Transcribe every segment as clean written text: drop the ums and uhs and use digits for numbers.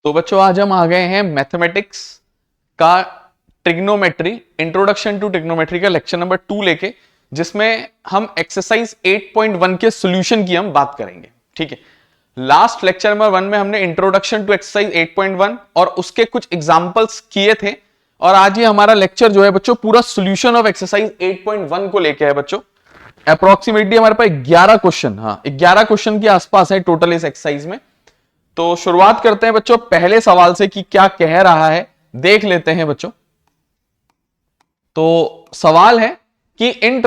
तो बच्चों आज हम आ गए हैं मैथमेटिक्स का ट्रिग्नोमेट्री, इंट्रोडक्शन टू ट्रिग्नोमेट्री का लेक्चर नंबर 2 लेके, जिसमें हम एक्सरसाइज 8.1 के सॉल्यूशन की हम बात करेंगे। ठीक है, लास्ट लेक्चर नंबर 1 में हमने इंट्रोडक्शन टू एक्सरसाइज 8.1 और उसके कुछ एग्जांपल्स किए थे, और आज ये हमारा लेक्चर जो है बच्चों पूरा सॉल्यूशन ऑफ एक्सरसाइज 8.1 को लेके है। बच्चों अप्रोक्सीमेटली हमारे पास 11 क्वेश्चन, 11 क्वेश्चन के आसपास है टोटल इस एक्सरसाइज में। तो शुरुआत करते हैं बच्चों पहले सवाल से कि क्या कह रहा है, देख लेते हैं बच्चों। तो सवाल है कि in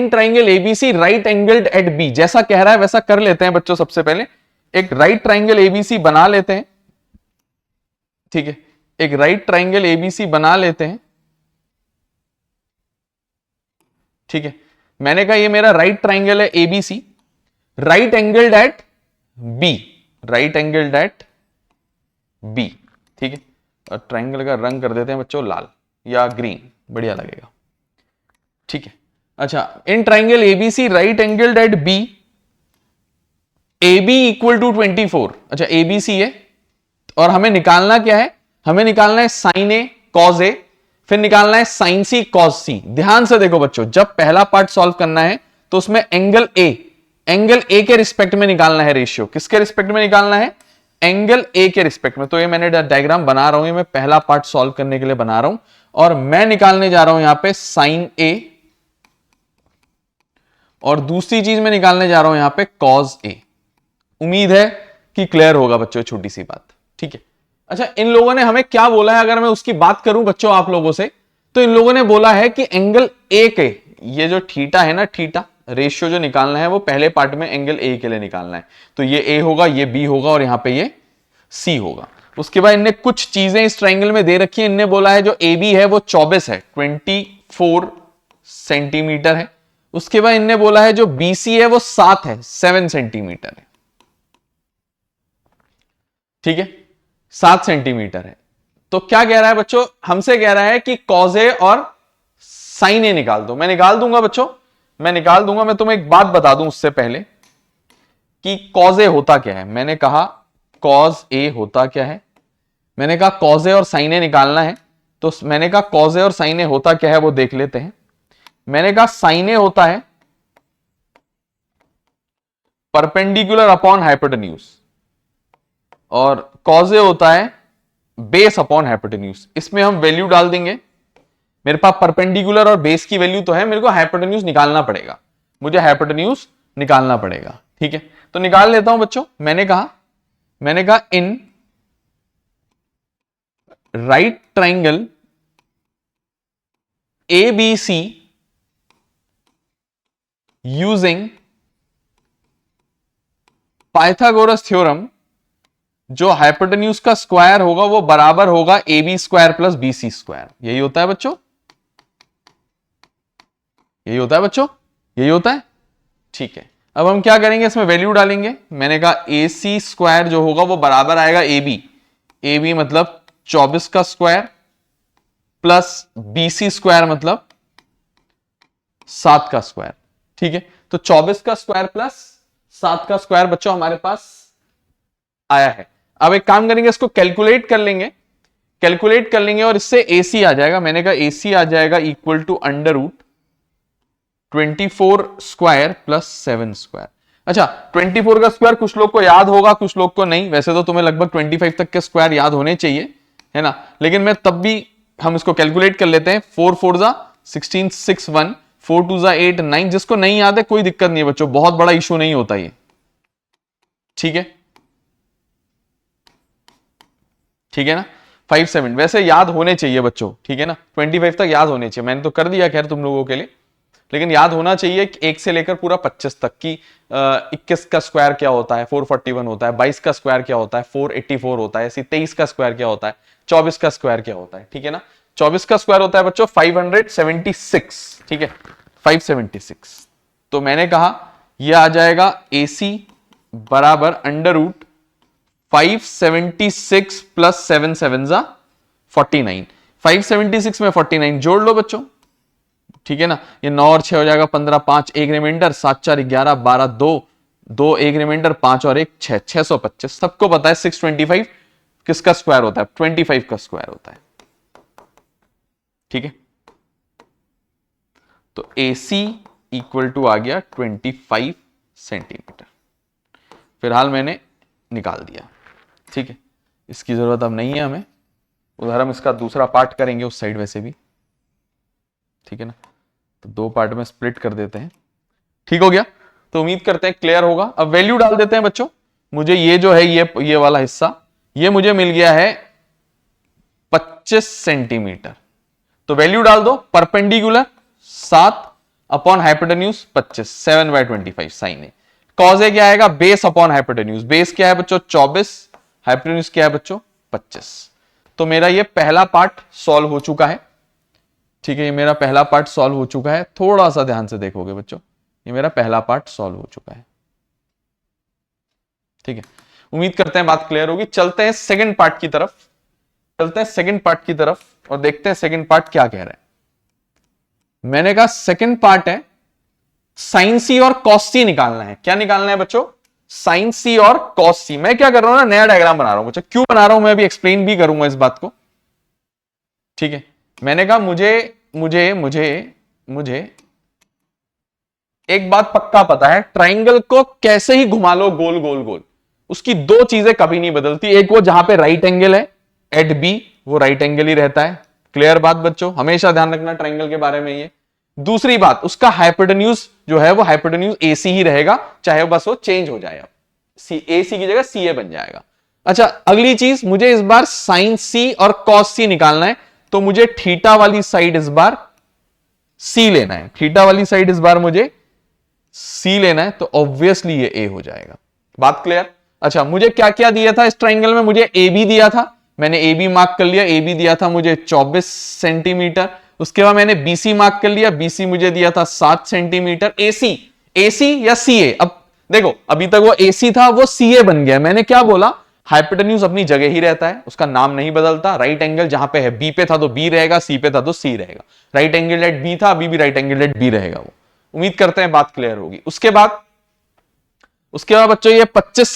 triangle ABC right angled at B, जैसा कह रहा है वैसा कर लेते हैं बच्चों। सबसे पहले एक राइट ट्राइंगल एबीसी बना लेते हैं। ठीक है, एक राइट ट्राइंगल एबीसी बना लेते हैं। ठीक है, मैंने कहा ये मेरा राइट ट्राइंगल है ABC, right angled at B, right angled at B. ठीक है, और ट्राइंगल का रंग कर देते हैं बच्चों लाल या ग्रीन, बढ़िया लगेगा। ठीक है, अच्छा, in triangle ABC right angled at B, A B equal to 24। अच्छा, एबीसी है और हमें निकालना क्या है, हमें निकालना है साइन ए कॉज ए, फिर निकालना है साइन सी कॉज सी। ध्यान से देखो बच्चों, जब पहला पार्ट सॉल्व करना है तो उसमें एंगल ए के रिस्पेक्ट में निकालना है रेशियो। किसके रिस्पेक्ट में निकालना है? एंगल ए के रिस्पेक्ट में। तो ये मैंने डायग्राम बना रहा हूं, ये मैं पहला पार्ट सॉल्व करने के लिए बना रहा हूं, और मैं निकालने जा रहा हूं यहां पे साइन ए, और दूसरी चीज मैं निकालने जा रहा हूं यहां पे कॉज ए। उम्मीद है कि क्लियर होगा बच्चों, छोटी सी बात। ठीक है, अच्छा, इन लोगों ने हमें क्या बोला है, अगर मैं उसकी बात करूं बच्चों आप लोगों से, तो इन लोगों ने बोला है कि एंगल ए के, ये जो थीटा है ना, थीटा रेशियो जो निकालना है वो पहले पार्ट में एंगल ए के लिए निकालना है। तो ये ए होगा, ये बी होगा, और यहां पे ये सी होगा। उसके बाद इनने कुछ चीजें इस ट्राइंगल में दे रखी है। इनने बोला है जो ए बी है वो 24 है, 24 सेंटीमीटर है। उसके बाद इनने बोला है जो बी सी है वो 7 है, 7 सेंटीमीटर है। ठीक है, 7 सेंटीमीटर है। तो क्या कह रहा है बच्चों, हमसे कह रहा है कि कॉज ए और साइन ए निकाल दो। मैं निकाल दूंगा बच्चों, मैं निकाल दूंगा। मैं तुम्हें एक बात बता दूं उससे पहले कि कॉज ए होता क्या है। मैंने कहा कॉज ए होता क्या है, मैंने कहा कॉज ए और साइन ए निकालना है। तो मैंने कहा कॉज ए और साइन ए होता क्या है वो देख लेते हैं। मैंने कहा साइन ए होता है परपेंडिकुलर अपॉन हाइपोटेन्यूज, और कॉज ए होता है बेस अपॉन हाइपोटेन्यूज। इसमें हम वैल्यू डाल देंगे। मेरे पास परपेंडिकुलर और बेस की वैल्यू तो है, मेरे को हाइपोटेन्यूज निकालना पड़ेगा, मुझे हाइपोटेन्यूज निकालना पड़ेगा। ठीक है, तो निकाल लेता हूं बच्चों। मैंने कहा in right triangle A B C using Pythagoras theorem, जो हाइपोटेन्यूज का स्क्वायर होगा वो बराबर होगा A B square plus B C square. यही होता है बच्चों, यही होता है बच्चों, यही होता है। ठीक है, अब हम क्या करेंगे, इसमें वैल्यू डालेंगे। मैंने कहा ए सी स्क्वायर जो होगा वो बराबर आएगा ए बी मतलब 24 का square plus B C square मतलब 7 का स्क्वायर। ठीक है, तो 24 का स्क्वायर प्लस 7 का स्क्वायर बच्चों हमारे पास आया है। अब एक काम करेंगे, इसको कैलकुलेट कर लेंगे, और इससे AC आ जाएगा। मैंने कहा AC आ जाएगा equal to under root 24 square plus 7 square. अच्छा, 24 का स्क्वायर कुछ लोग को याद होगा, कुछ लोग को नहीं। वैसे तो तुम्हें लगभग 25 तक के स्क्वायर याद होने चाहिए, है ना, लेकिन मैं तब भी हम इसको कैलकुलेट कर लेते हैं। 4 4 जा 16, 6 1, 4 2 जा 8 9। जिसको नहीं याद है कोई दिक्कत नहीं है बच्चों, बहुत बड़ा इशू नहीं होता ये। ठीक है, ठीक है ना, 5 7 वैसे याद होने चाहिए बच्चों। ठीक है ना, 25 तक याद होने चाहिए। मैंने तो कर दिया खैर तुम लोगों के लिए, लेकिन याद होना चाहिए कि 1 से लेकर पूरा 25 तक की 21 का स्क्वायर क्या होता है 441 होता है, 22 का स्क्वायर क्या होता है 484 होता है, 23 का स्क्वायर क्या होता है, 24 का स्क्वायर क्या होता है। ठीक है ना, 24 का स्क्वायर होता है बच्चों 576। ठीक है, 576। तो मैंने कहा यह आ जाएगा AC बराबर अंडर रूट 576 प्लस 7 7 जा 49। 576 में 49 जोड़ लो बच्चों। ठीक है ना, ये 9 और 6 हो जाएगा 15, 5 एक रिमाइंडर, 7 4 11, 12 2 2 एक रिमाइंडर 5 और 1 6, 625। सबको पता है 625 किसका स्क्वायर होता है? 25 का स्क्वायर होता है। ठीक है, तो AC इक्वल टू आ गया 25 सेंटीमीटर। फिलहाल मैंने निकाल दिया। ठीक है, इसकी जरूरत अब नहीं है हमें, उधर हम इसका दूसरा पार्ट करेंगे उस साइड वैसे भी। ठीक है ना, तो 2 पार्ट में स्प्लिट कर देते हैं। ठीक हो गया, तो उम्मीद करते हैं क्लियर होगा। अब वैल्यू डाल देते हैं बच्चों। मुझे ये जो है ये वाला हिस्सा ये मुझे मिल गया है 25 सेंटीमीटर। तो वैल्यू डाल दो। परपेंडिकुलर 7 अपॉन हाइपोटेन्यूज 25, 7/25 साइन ए। कॉज ए क्या आएगा? Base upon hypotenuse. बेस क्या है बच्चों? 24। हाइपोटेन्यूज क्या है बच्चों? 25। तो मेरा ये पहला पार्ट सॉल्व हो चुका है। ठीक है, ये मेरा पहला पार्ट सॉल्व हो चुका है। थोड़ा सा ध्यान से देखोगे बच्चों, ये मेरा पहला पार्ट सॉल्व हो चुका है। ठीक है, उम्मीद करते हैं बात क्लियर होगी। चलते हैं सेकंड पार्ट की तरफ, और देखते हैं सेकंड पार्ट क्या कह रहा है। मैंने कहा सेकंड पार्ट है साइन सी और कॉस सी निकालना है। क्या निकालना है बच्चों? साइन सी और कॉस सी। मैं क्या कर रहा हूं ना, नया डायग्राम बना रहा हूं बच्चों। क्यों बना रहा हूं मैं अभी एक्सप्लेन भी करूंगा इस बात को। ठीक है, मैंने कहा मुझे मुझे मुझे मुझे एक बात पक्का पता है, ट्राइंगल को कैसे ही घुमा लो गोल गोल गोल, उसकी 2 चीजें कभी नहीं बदलती। एक वो जहां पे राइट एंगल है एट बी, वो राइट एंगल ही रहता है। क्लियर बात बच्चों, हमेशा ध्यान रखना ट्राइंगल के बारे में ये। दूसरी बात, उसका हाइपोटेन्यूज जो है वो हाइपोटेन्यूज AC ही रहेगा, चाहे बस वो चेंज हो जाए। अब AC की जगह CA बन जाएगा। अच्छा, अगली चीज, मुझे इस बार साइन C और कॉस C निकालना है, तो मुझे थीटा वाली साइड इस बार C लेना है। थीटा वाली साइड इस बार मुझे C लेना है, तो ऑब्वियसली ये A हो जाएगा। बात क्लियर? अच्छा, मुझे क्या क्या दिया था इस ट्राइंगल में? मुझे AB दिया था, मैंने AB मार्क कर लिया। AB दिया था मुझे 24 सेंटीमीटर। उसके बाद मैंने BC मार्क कर लिया, BC मुझे दिया था 7 सेंटीमीटर। AC या CA? अब देखो, अभी तक वो AC था, वो CA बन गया। मैंने क्या बोला? हाइपोटेन्यूज अपनी जगह ही रहता है, उसका नाम नहीं बदलता। राइट एंगल जहां पे है, B पे था तो B रहेगा, C पे था तो C रहेगा। राइट एंगल एट B था, अभी भी राइट एंगल एट B रहेगा वो। उम्मीद करते हैं बात क्लियर होगी। उसके बाद बच्चों ये 25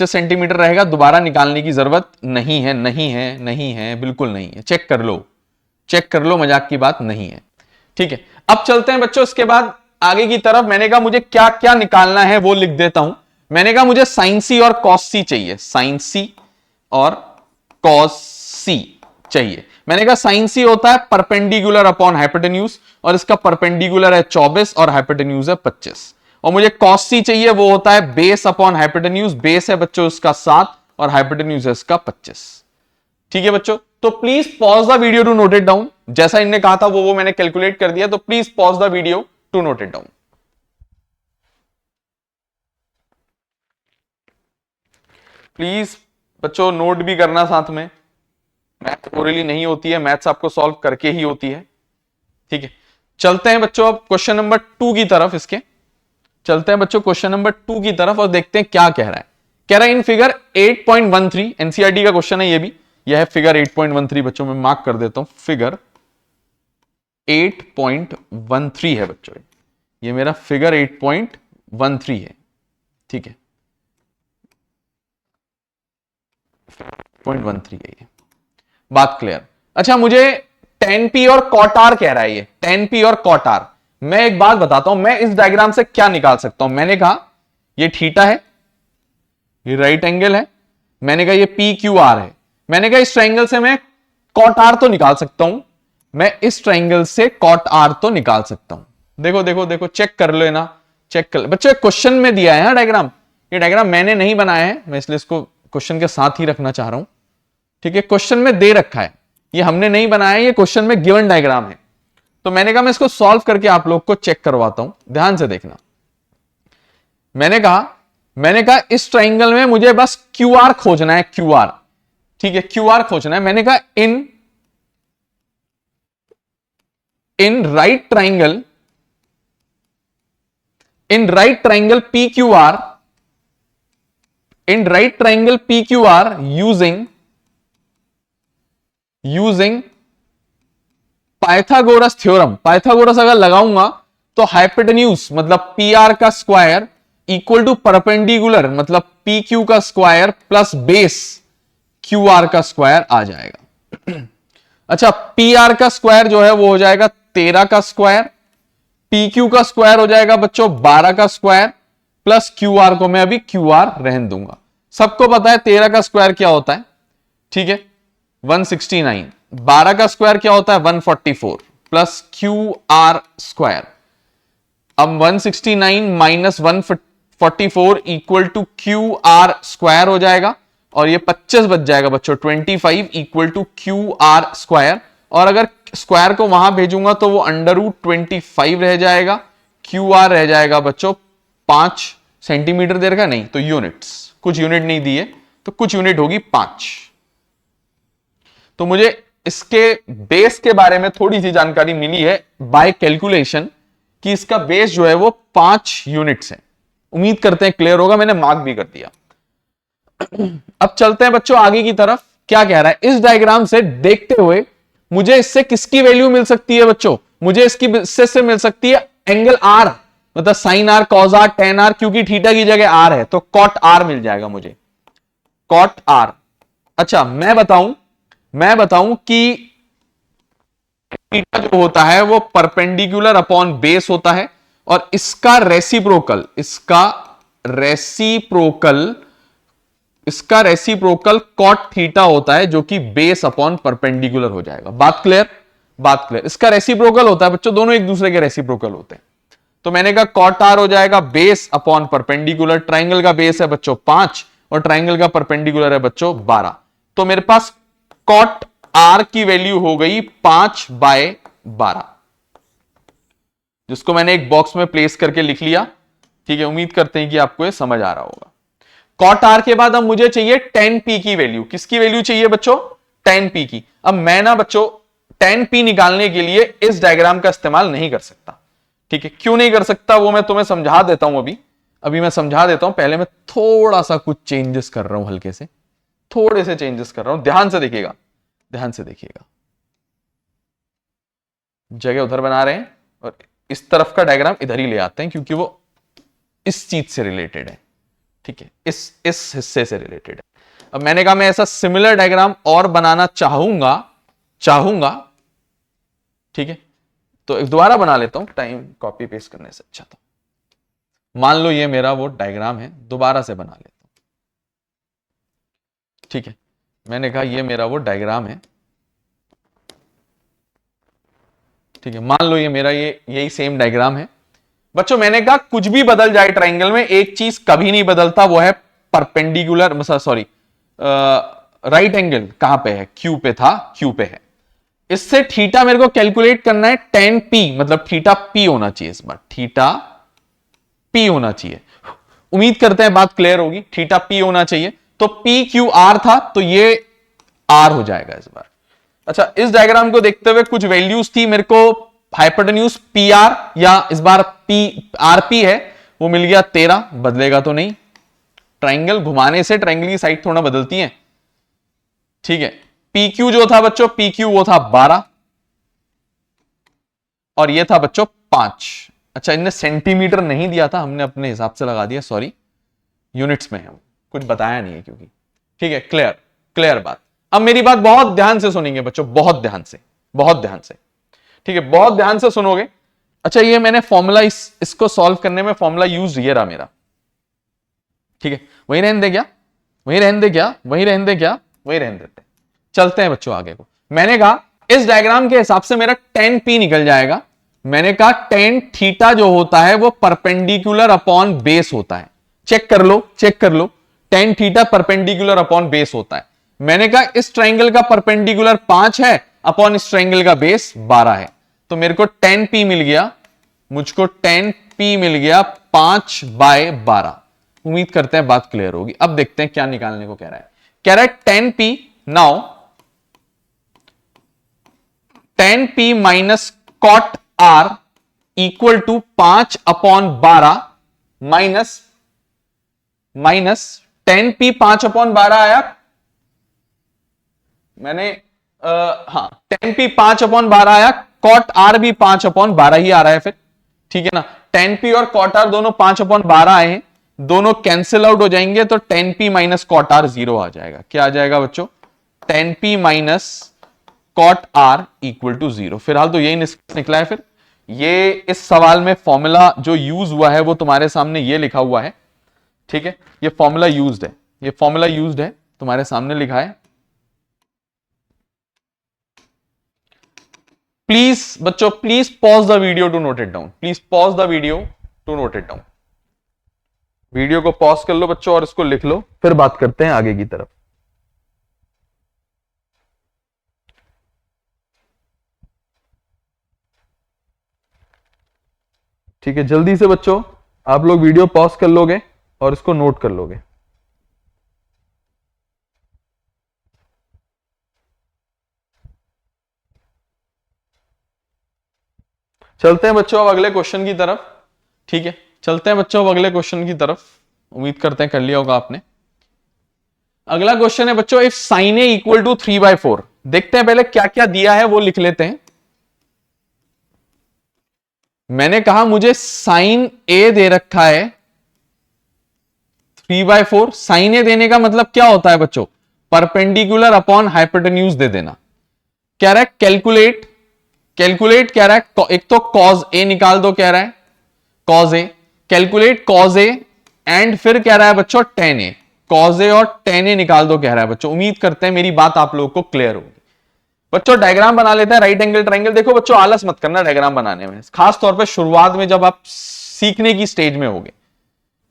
सेंटीमीटर रहेगा। दोबारा निकालने की जरूरत नहीं है, बिल्कुल नहीं है। चेक कर लो, मजाक की बात नहीं है। ठीक है, अब चलते हैं बच्चों इसके बाद आगे की तरफ। मैंने कहा मुझे क्या क्या निकालना है वो लिख देता हूं। मैंने कहा मुझे साइन सी और कॉस सी चाहिए, साइन सी और कॉस सी चाहिए। मैंने कहा साइन सी होता है परपेंडिकुलर अपॉन हाइपोटेन्यूज, और इसका परपेंडिकुलर है 24 और हाइपोटेन्यूज है 25। और मुझे कॉस सी चाहिए, वो होता है बेस अपॉन हाइपोटेन्यूज। बेस है बच्चों उसका 7 और हाइपोटेन्यूज है इसका 25। ठीक है बच्चों, तो please pause the video to note it down. जैसा इनने कहा था वो मैंने कैलकुलेट कर दिया, तो please pause the video to note it down. Please बच्चों नोट भी करना साथ में। मैथ ओरली नहीं होती है, मैथ्स आपको सॉल्व करके ही होती है। ठीक है, चलते हैं बच्चों अब क्वेश्चन नंबर 2 की तरफ। की तरफ और देखते हैं क्या कह रहा है। कह रहा है इन फिगर 8.13, एनसीईआरटी का क्वेश्चन है ये भी। यह है फिगर 8.13 बच्चों, मैं मार्क कर देता हूं। फिगर 8.13 है बच्चों, ये मेरा फिगर 8.13 है। ठीक है, 0.13 है ये। बात क्लियर? अच्छा, मुझे tan P और cot R कह रहा है ये, tan P और cot R। मैं एक बात बताता हूं, मैं इस डायग्राम से क्या निकाल सकता हूं। मैंने कहा ये थीटा है, ये राइट एंगल है। मैंने कहा ये PQR है। मैंने कहा इस ट्राइंगल से मैं cot R तो निकाल सकता हूं, मैं इस ट्राइंगल से cot R तो निकाल सकता हूं। देखो देखो देखो, चेक कर लो ना, चेक कर लो बच्चों। क्वेश्चन में दिया है डायग्राम, ये डायग्राम मैंने नहीं बनाया है, मैं इसलिए इसको क्वेश्चन के साथ ही रखना चाह रहा हूं। ठीक है, क्वेश्चन में दे रखा है, ये हमने नहीं बनाया, ये क्वेश्चन में गिवन डायग्राम है। तो मैंने कहा मैं इसको सॉल्व करके आप लोग को चेक करवाता हूं, ध्यान से देखना। मैंने कहा इस ट्राइंगल में मुझे बस QR खोजना है, QR। ठीक है, QR खोजना है। मैंने कहा in right triangle PQR using Pythagoras theorem. Pythagoras अगर लगाऊंगा तो हाइपोटेन्यूज मतलब PR का स्क्वायर इक्वल टू परपेंडिकुलर मतलब पी क्यू का square plus base Q R का स्क्वायर आ जाएगा। अच्छा, पी आर का स्क्वायर जो है वो हो जाएगा 13 का स्क्वायर, पी क्यू का स्क्वायर हो जाएगा बच्चों 12 का स्क्वायर, प्लस क्यू आर को मैं अभी क्यू आर रहने दूंगा। सबको पता है 13 का स्क्वायर क्या होता है, ठीक है 169, 12 का स्क्वायर क्या होता है 144 प्लस क्यू आर स्क्वायर। अब 169 minus 144 equal to Q R square हो जाएगा, और ये 25 बच जाएगा बच्चों, 25 equal to Q R square. और अगर स्क्वायर को वहां भेजूंगा तो वो अंडर रूट 25 रह जाएगा, क्यू आर रह जाएगा बच्चों 5 सेंटीमीटर दे रखा नहीं तो यूनिट्स, कुछ यूनिट नहीं दिए तो कुछ यूनिट होगी 5। तो मुझे इसके बेस के बारे में थोड़ी सी जानकारी मिली है बाय कैलकुलेशन कि इसका बेस जो है वो 5 यूनिट्स है। उम्मीद करते हैं क्लियर होगा, मैंने मार्क भी कर दिया। अब चलते हैं बच्चों आगे की तरफ। क्या कह रहा है, इस डायग्राम से देखते हुए मुझे इससे किसकी वैल्यू मिल सकती है बच्चों, मुझे इससे मिल सकती है एंगल आर, मतलब sine R, cos R, tan R, क्योंकि थीटा की जगह आर है तो कॉट आर मिल जाएगा मुझे, कॉट आर। अच्छा मैं बताऊं कि थीटा जो होता है वो परपेंडिकुलर अपॉन बेस होता है, और इसका रेसिप्रोकल कॉट थीटा होता है जो कि बेस अपॉन परपेंडिकुलर हो जाएगा। बात क्लियर। इसका रेसिप्रोकल होता है बच्चों, दोनों एक दूसरे के रेसिप्रोकल होते हैं। तो मैंने कहा कॉट आर हो जाएगा बेस अपॉन परपेंडिकुलर, ट्राइंगल का बेस है बच्चों 5 और ट्राइंगल का परपेंडिकुलर है बच्चों 12। तो मेरे पास कॉट आर की वैल्यू हो गई 5/12, जिसको मैंने एक बॉक्स में प्लेस करके लिख लिया। ठीक है, उम्मीद करते हैं कि आपको ये समझ आ रहा होगा। कॉट आर के बाद अब मुझे चाहिए 10p की वैल्यू। किसकी वैल्यू चाहिए बच्चों, 10p की। अब मैं ना बच्चों 10p निकालने के लिए इस डायग्राम का इस्तेमाल नहीं कर सकता। ठीक है, क्यों नहीं कर सकता वो मैं तुम्हें समझा देता हूं। अभी मैं समझा देता हूं। पहले मैं थोड़ा सा कुछ चेंजेस कर रहा हूं, हल्के से थोड़े से चेंजेस कर रहा हूं। ध्यान से देखिएगा। जगह उधर बना रहे हैं और इस तरफ का डायग्राम इधर ही ले आते हैं, क्योंकि वो इस चीज से रिलेटेड है। ठीक है, इस हिस्से से रिलेटेड है। अब मैंने कहा मैं ऐसा सिमिलर डायग्राम और बनाना चाहूंगा। ठीक है, तो एक दोबारा बना लेता हूं, टाइम कॉपी पेस्ट करने से अच्छा। तो मान लो ये मेरा वो डायग्राम है, दोबारा से बना लेता हूं। ठीक है, मैंने कहा ये मेरा वो डायग्राम है। ठीक है, मान लो ये मेरा यही सेम डायग्राम है बच्चों। मैंने कहा कुछ भी बदल जाए ट्राइंगल में, एक चीज कभी नहीं बदलता, वो है परपेंडिकुलर, सॉरी राइट एंगल। कहां पे है, क्यू पे था, क्यू पे है। इससे थीटा मेरे को कैलकुलेट करना है 10p, मतलब थीटा p होना चाहिए। इस बार थीटा p होना चाहिए। उम्मीद करते हैं बात क्लियर होगी। थीटा p होना चाहिए, तो p q r था, तो ये r हो जाएगा इस बार। अच्छा, इस डायग्राम को देखते हुए कुछ वैल्यूज थी मेरे को, हाइपोटेन्यूज पी आर, या इस बार पी आर पी है, वो मिल गया 13। बदलेगा तो नहीं, ट्राइंगल घुमाने से ट्राइंगल की साइड थोड़ा बदलती है। ठीक है, पी क्यू जो था बच्चों, पी क्यू वो था 12 और ये था बच्चों 5। अच्छा, इनने सेंटीमीटर नहीं दिया था, हमने अपने हिसाब से लगा दिया, सॉरी यूनिट्स में हम कुछ बताया नहीं है क्योंकि। ठीक है, क्लियर बात। अब मेरी बात बहुत ध्यान से सुनेंगे बच्चों, बहुत ध्यान से। ठीक है, बहुत ध्यान से सुनोगे। अच्छा, ये मैंने फॉर्मूला इसको सॉल्व करने में फॉर्मूला यूज ये रहा मेरा। ठीक है, वही रहने देते। चलते हैं बच्चों आगे को। मैंने कहा इस डायग्राम के हिसाब से मेरा 10p निकल जाएगा। मैंने कहा 10 थीटा जो होता है वो परपेंडिकुलर अपॉन बेस होता है। चेक कर लो 10 थीटा परपेंडिकुलर अपॉन बेस होता है। मैंने कहा इस ट्राइंगल का परपेंडिकुलर 5 है अपॉन इस ट्राइंगल का बेस 12 है, तो मेरे को 10p मिल गया। मुझको 10p मिल गया 5/12। उम्मीद करते हैं बात क्लियर होगी। अब देखते हैं क्या निकालने को कह रहा है 10p। Now 10p minus cot R equal to 5/12 minus 10p 5/12 आया। मैंने हाँ 10p 5/12 आया, कॉट आर भी 5/12 ही आ रहा है फिर। ठीक है ना, 10p और कॉट आर दोनों 5/12 आए हैं, दोनों कैंसिल आउट हो जाएंगे तो tan p minus cot R 0 आ जाएगा। क्या आ जाएगा बच्चों? tan p minus cot R equal to 0। फिलहाल तो यही निकला है। फिर ये इस सवाल में फॉर्मूला जो यूज हुआ है वो तुम्हारे सामने ये लिखा हुआ है, ठीक है, ये फॉर्मूला यूज्ड है, ये फॉर्मूला यूज्ड है, तुम्हारे सामने लिखा है। प्लीज बच्चों, please pause the video to note it down, please pause the video to note it down. Video को पॉज कर लो बच्चों और इसको लिख लो, फिर बात करते हैं आगे की तरफ। ठीक है, जल्दी से बच्चों आप लोग वीडियो पॉज कर लोगे और इसको नोट कर लोगे। चलते हैं बच्चों अब अगले क्वेश्चन की तरफ। ठीक है, चलते हैं बच्चों अब अगले क्वेश्चन की तरफ। उम्मीद करते हैं कर लिया होगा आपने। अगला क्वेश्चन है बच्चों, if sine A equal to 3/4। देखते हैं पहले क्या क्या दिया है वो लिख लेते हैं। मैंने कहा मुझे साइन ए दे रखा है 3/4। साइन ए देने का मतलब क्या होता है बच्चों? परपेंडिकुलर अपॉन हाइपोटेन्यूज दे देना। कह रहा है कैलकुलेट, कैलकुलेट कह रहा है, एक तो कॉज ए निकाल दो, कह रहा है cause A, calculate cause A, and फिर कह रहा है बच्चों टेन ए। कॉज ए और टेन ए निकाल दो कह रहा है बच्चों। उम्मीद करते हैं मेरी बात आप लोगों को क्लियर होगी। बच्चों डायग्राम बना लेते हैं, राइट एंगल ट्रायंगल। देखो बच्चों आलस मत करना डायग्राम बनाने में, खास तौर पे शुरुआत में जब आप सीखने की स्टेज में होगे,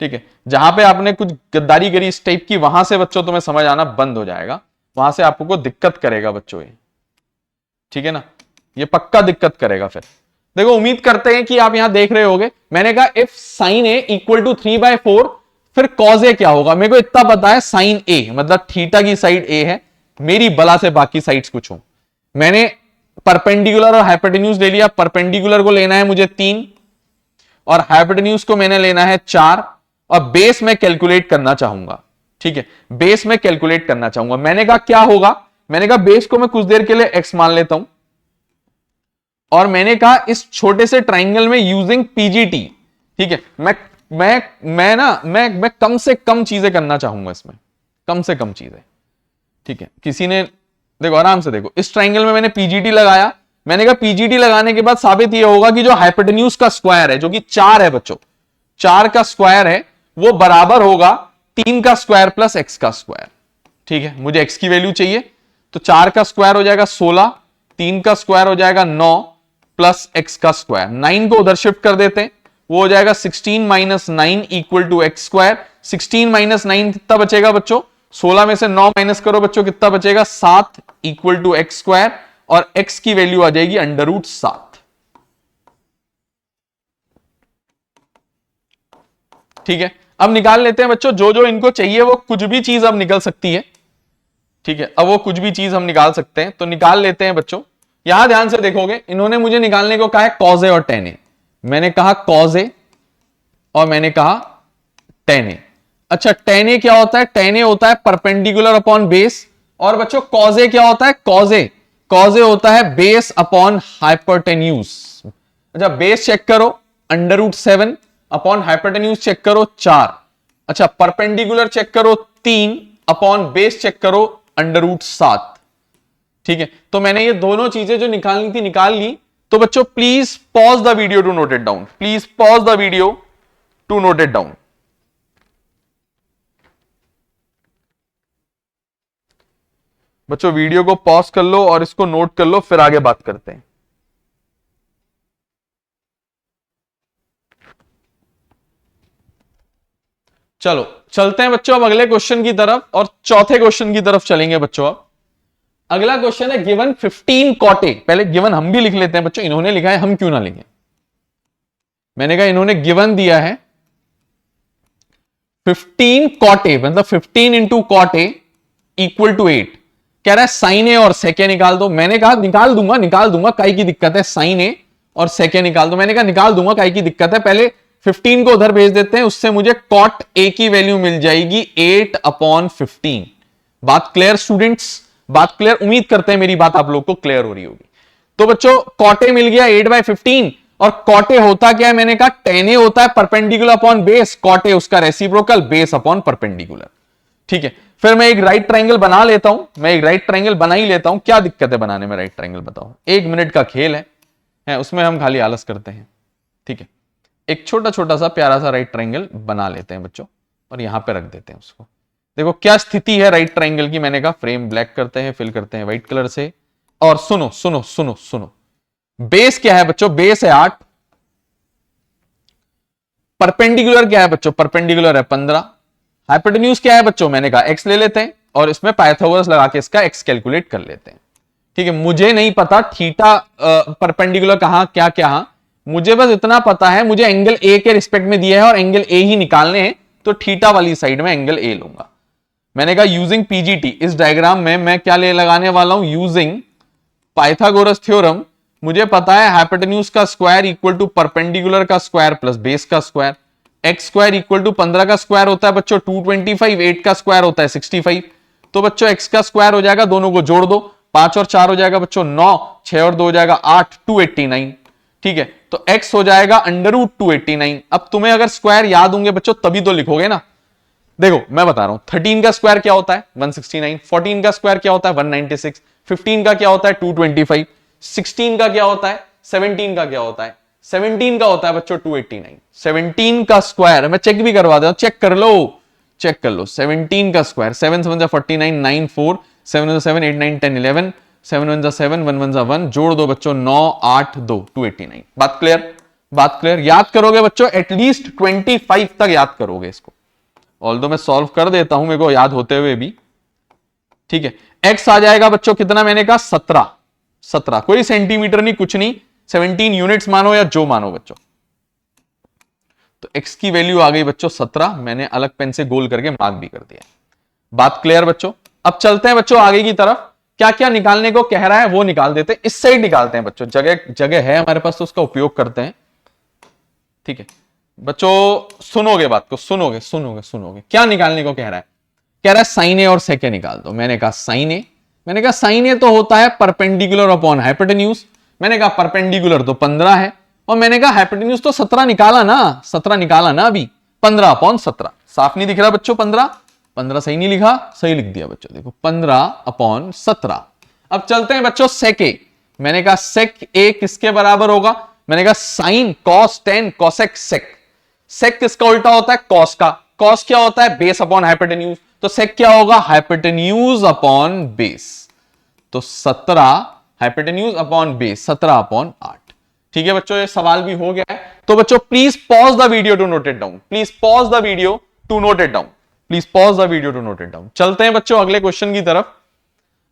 ठीक है, जहां पे आपने कुछ गद्दारी करी इस टाइप की, वहां से बच्चों तुम्हें समझ आना बंद हो जाएगा, वहां से आपको दिक्कत करेगा बच्चों ये, ठीक है ना, ये पक्का दिक्कत करेगा। फिर देखो उम्मीद करते हैं कि आप यहां देख रहे होगे, मैंने कहा if sine A equal to 3/4, फिर कॉज ए क्या होगा? मेरे को इतना पता है, साइन ए मतलब थीटा की साइड ए है, मेरी बला से बाकी साइड्स कुछ हो। मैंने परपेंडिकुलर और हाइपोटेन्यूज ले लिया। परपेंडिकुलर को लेना है मुझे 3 और हाइपोटेन्यूज को मैंने लेना है 4, और बेस में कैलकुलेट करना चाहूंगा। ठीक है, बेस में कैलकुलेट करना चाहूंगा। मैंने कहा क्या होगा? मैंने कहा बेस को मैं कुछ देर के लिए एक्स मान लेता हूं, और मैंने कहा इस छोटे से ट्राइंगल में यूजिंग पीजीटी, ठीक है, मैं कम से कम चीजें करना चाहूंगा इसमें, कम से कम चीजें। ठीक है, किसी ने देखो आराम से देखो, इस ट्राइंगल में मैंने पीजीटी लगाया। मैंने कहा पीजीटी लगाने के बाद साबित यह होगा कि जो हाइपोटेन्यूज का स्क्वायर है, जो कि 4 है बच्चों, 4 का स्क्वायर है, वो बराबर होगा 3 का स्क्वायर प्लस एक्स का स्क्वायर। ठीक है, मुझे एक्स की वैल्यू चाहिए, तो 4 का स्क्वायर हो जाएगा 16, 3 का स्क्वायर हो जाएगा 9 प्लस एक्स का स्क्वायर। 9 को उधर शिफ्ट कर देते हैं, वो हो जाएगा 16 minus 9 equal to X square. 16 minus 9 कितना बचेगा बच्चों? 16 में से 9 माइनस करो बच्चों, कितना बचेगा? 7 इक्वल टू एक्स स्क्वायर, और एक्स की वैल्यू आ जाएगी √7। ठीक है, अब निकाल लेते हैं बच्चों, जो जो इनको चाहिए वो कुछ भी चीज अब निकल सकती है। ठीक है, अब वो कुछ भी चीज हम निकाल सकते हैं, तो निकाल लेते हैं बच्चों। यहां ध्यान से देखोगे, इन्होंने मुझे निकालने को कहा है कॉज ए और टेन ए। मैंने कहा कॉज ए और मैंने कहा टेन ए। अच्छा, टेन ए क्या होता है? टेन ए होता है परपेंडिकुलर अपॉन बेस। और बच्चों कॉज ए क्या होता है? कॉज ए होता है बेस अपॉन हाइपोटेन्यूज। अच्छा, बेस चेक करो √7, अपॉन हाइपोटेन्यूज चेक करो 4। अच्छा, परपेंडिकुलर चेक करो 3, अपॉन बेस चेक करो √7। ठीक है, तो मैंने ये दोनों चीजें जो निकालनी थी निकाल ली। तो बच्चों please pause the video to note it down, please pause the video to note it down. बच्चों वीडियो को पॉज कर लो और इसको नोट कर लो, फिर आगे बात करते हैं। चलो चलते हैं बच्चों अब अगले क्वेश्चन की तरफ, और चौथे क्वेश्चन की तरफ चलेंगे बच्चों। अब अगला क्वेश्चन है गिवन 15 कॉट ए। पहले गिवन हम भी लिख लेते हैं बच्चों, इन्होंने लिखा है, हम क्यों ना लिखें। मैंने कहा इन्होंने गिवन दिया है 15 कॉट ए, मतलब 15 into cot A equal to 8। कह रहा है साइन ए और सेके निकाल दो। मैंने कहा निकाल दूंगा, काई की दिक्कत है, साइन ए और सेके निकाल दो। मैंने कहा निकाल दूंगा, काई की दिक्कत है, पहले 15 को उधर भेज देते हैं, उससे मुझे कॉट ए की वैल्यू मिल जाएगी 8/15। बात क्लियर स्टूडेंट्स? बात क्लियर? उम्मीद करते हैं मेरी बात आप लोग को क्लियर हो रही होगी। तो बच्चों कॉट ए मिल गया 8/15, और कॉटे होता क्या है, मैंने कहा tan A होता है परपेंडिकुलर अपॉन बेस, कॉटे उसका रेसिप्रोकल, बेस अपॉन परपेंडिकुलर। ठीक है, फिर मैं एक राइट ट्राइंगल बना लेता हूं, मैं एक राइट ट्राइंगल बना ही लेता हूं, क्या दिक्कत है बनाने में राइट ट्राइंगल, बताओ, 1 मिनट का खेल है उसमें हम खाली आलस करते हैं। ठीक है, एक छोटा छोटा सा प्यारा सा राइट ट्राइंगल बना लेते हैं बच्चों, और यहां पे रख देते हैं उसको। देखो क्या स्थिति है राइट ट्राइंगल की, मैंने कहा फ्रेम ब्लैक करते हैं, फिल करते हैं व्हाइट कलर से, और सुनो सुनो सुनो सुनो, बेस क्या है बच्चों, बेस है 8, परपेंडिकुलर क्या है बच्चों, परपेंडिकुलर है 15, हाइपोटेन्यूज क्या है बच्चों, मैंने कहा x ले लेते हैं, और इसमें पाइथागोरस लगा के इसका x कैलकुलेट कर लेते हैं। ठीक है, मुझे नहीं पता थीटा परपेंडिकुलर कहां क्या क्या, मुझे बस इतना पता है, मुझे एंगल ए के रिस्पेक्ट में दिया है और एंगल ए ही निकालने हैं, तो थीटा वाली साइड में एंगल ए लूंगा। मैंने कहा यूजिंग पीजीटी, इस डायग्राम में मैं क्या ले लगाने वाला हूं, यूजिंग पाइथागोरस थ्योरम, मुझे पता है हाइपोटेन्यूज का स्क्वायर इक्वल टू परपेंडिकुलर का स्क्वायर प्लस बेस का square, X square equal to 15 का स्क्वायर होता है बच्चों 225, 8 का स्क्वायर होता है 65, तो बच्चों एक्स का स्क्वायर हो जाएगा, दोनों को जोड़ दो, 5 और 4 हो जाएगा बच्चों 9, 6 और 2 हो जाएगा 8, 289। ठीक है, तो x हो जाएगा अंडर रूट 289। अब तुम्हें अगर स्क्वायर याद होंगे बच्चों तभी तो लिखोगे ना। देखो मैं बता रहा हूं, 13 का स्क्वायर क्या होता है 169, 14 का स्क्वायर क्या होता है 196, 15 का क्या होता है 225, 16 का क्या होता है 17 का क्या होता है 17 का होता है बच्चों 289। 17 का स्क्वायर मैं चेक भी करवा देता हूं, चेक कर लो, चेक कर लो, 17 का स्क्वायर 7 7 49, 9 4 7 7 8 9 10 11, 7 1 7 1 1 1, जोड़ दो बच्चों 9 8 2 289। बात क्लियर, बात क्लियर, याद करोगे बच्चों एटलीस्ट 25 तक याद करोगे इसको, ऑल्दो मैं सॉल्व कर देता हूं मेरे को याद होते हुए भी। ठीक है, x आ जाएगा बच्चों कितना, मैंने कहा 17, 17 कोई सेंटीमीटर नहीं कुछ नहीं, 17 यूनिट्स मानो या जो मानो बच्चों, तो x की वैल्यू आ गई बच्चों 17, मैंने अलग पेन से गोल करके मार्क भी कर दिया। बात क्लियर बच्चों, अब चलते हैं बच्चों आगे की तरफ, क्या क्या निकालने को कह रहा है वो निकाल देते हैं, इस साइड निकालते हैं बच्चों, जगह जगह है हमारे पास तो उसका उपयोग करते हैं। ठीक है बच्चों, सुनोगे बात को, सुनोगे सुनोगे सुनोगे, क्या निकालने को कह रहा है, कह रहा है साइन ए और सेक ए निकाल दो। मैंने कहा साइन ए, मैंने कहा साइन ए तो होता है परपेंडिकुलर अपॉन हाइपोटेन्यूज, मैंने कहा परपेंडिकुलर तो 15 है, और मैंने कहा हाइपोटेन्यूज तो 17 निकाला ना, 17 निकाला ना अभी, 15 अपॉन 17, साफ नहीं दिख रहा बच्चों 15, 15 सही नहीं लिखा, सही लिख दिया बच्चों, देखो 15 अपॉन 17। अब चलते हैं बच्चों सेक ए, मैंने कहा सेक ए किसके बराबर होगा, मैंने कहा sine cos tan cosec sec, sec किसका उल्टा होता है कॉस का, कॉस क्या होता है बेस अपॉन हाइपोटेन्यूज, तो सेक क्या होगा हाइपोटेन्यूज अपॉन बेस, तो 17 हाइपोटेन्यूज अपॉन बेस 17 अपॉन 8। ठीक है बच्चों, ये सवाल भी हो गया है, तो बच्चों please pause the video to note it down, please pause the video to note it down, please pause the video to note it down. चलते हैं बच्चों अगले क्वेश्चन की तरफ,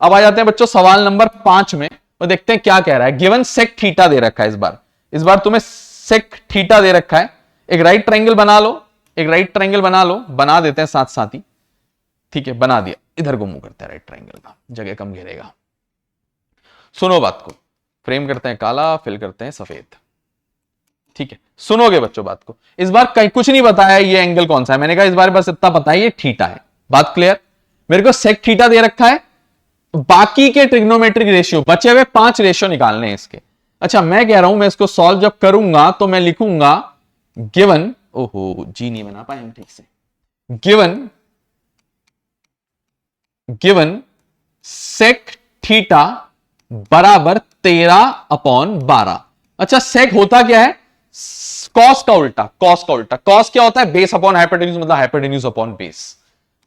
अब आ जाते हैं बच्चों सवाल नंबर 5 में, और देखते हैं क्या कह रहा है। गिवन सेक थीटा दे रखा है, इस बार तुम्हें सेक थीटा दे रखा है, एक राइट ट्राइंगल बना लो, एक राइट ट्राइंगल बना लो, बना देते हैं साथ साथ ही। ठीक है बना दिया, इधर को मुंह करते हैं राइट ट्राइंगल का, जगह कम घेरेगा। सुनो बात को, फ्रेम करते हैं काला, फिल करते हैं सफेद। ठीक है सुनोगे बच्चों बात को, इस बार कहीं कुछ नहीं बताया ये एंगल कौन सा है, मैंने कहा इस बार बस इतना पता है ये थीटा है। बात क्लियर, मेरे को सेक थीटा दे रखा है, बाकी के ट्रिग्नोमेट्रिक रेशियो बचे हुए 5 रेशियो निकालने हैं इसके। अच्छा मैं कह रहा हूं मैं इसको सॉल्व जब करूंगा तो मैं लिखूंगा गिवन, ओहो जी नहीं बना पाए हम ठीक से, गिवन सेक थीटा बराबर 13 अपॉन 12। अच्छा सेक होता क्या है, कॉस का उल्टा, कॉस का उल्टा, कॉस क्या होता है बेस अपॉन हाइपोटेन्यूज, मतलब हाइपोटेन्यूज अपॉन बेस,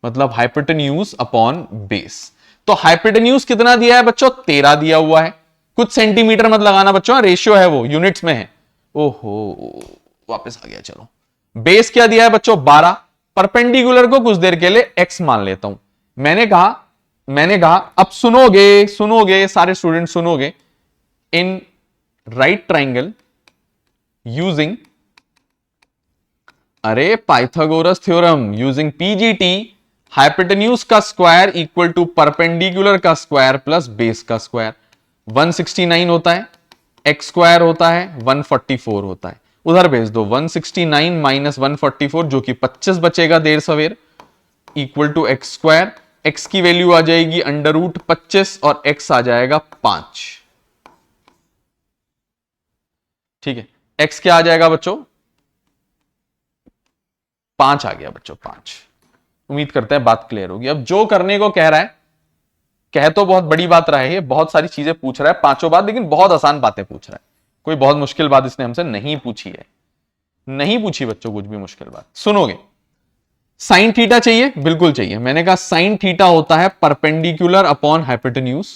मतलब हाइपोटेन्यूज अपॉन बेस। तो हाइपोटेन्यूज कितना दिया है बच्चों 13 दिया हुआ है, कुछ सेंटीमीटर मत लगाना बच्चों, रेशियो है वो यूनिट्स में है, ओहो वापस आ गया, चलो बेस क्या दिया है बच्चों 12, परपेंडिकुलर को कुछ देर के लिए x मान लेता हूं। मैंने कहा अब सुनोगे सारे स्टूडेंट सुनोगे, इन राइट ट्राइंगल यूजिंग, अरे Pythagoras theorem using PGT, hypotenuse का स्क्वायर इक्वल टू परपेंडिकुलर का स्क्वायर प्लस बेस का स्क्वायर, 169 होता है, एक्स स्क्वायर होता है 144 होता है, उधर भेज दो 169 माइनस 144 जो कि 25 बचेगा देर सवेर, equal to X square, X की वैल्यू आ जाएगी अंडर रूट 25 और एक्स आ जाएगा 5। ठीक है एक्स क्या आ जाएगा बच्चों, 5 आ गया बच्चों, 5। उम्मीद करते हैं बात क्लियर होगी। अब जो करने को कह रहा है, कह तो बहुत बड़ी बात रहा है, बहुत सारी चीजें पूछ रहा है, पांचों बात, लेकिन बहुत आसान बातें पूछ रहा है। कोई बहुत मुश्किल बात इसने हमसे नहीं पूछी है, नहीं पूछी बच्चों कुछ भी मुश्किल बात। सुनोगे, साइन थीटा चाहिए, बिल्कुल चाहिए। मैंने कहा साइन थीटा होता है परपेंडिकुलर अपॉन हाइपोटेन्यूज,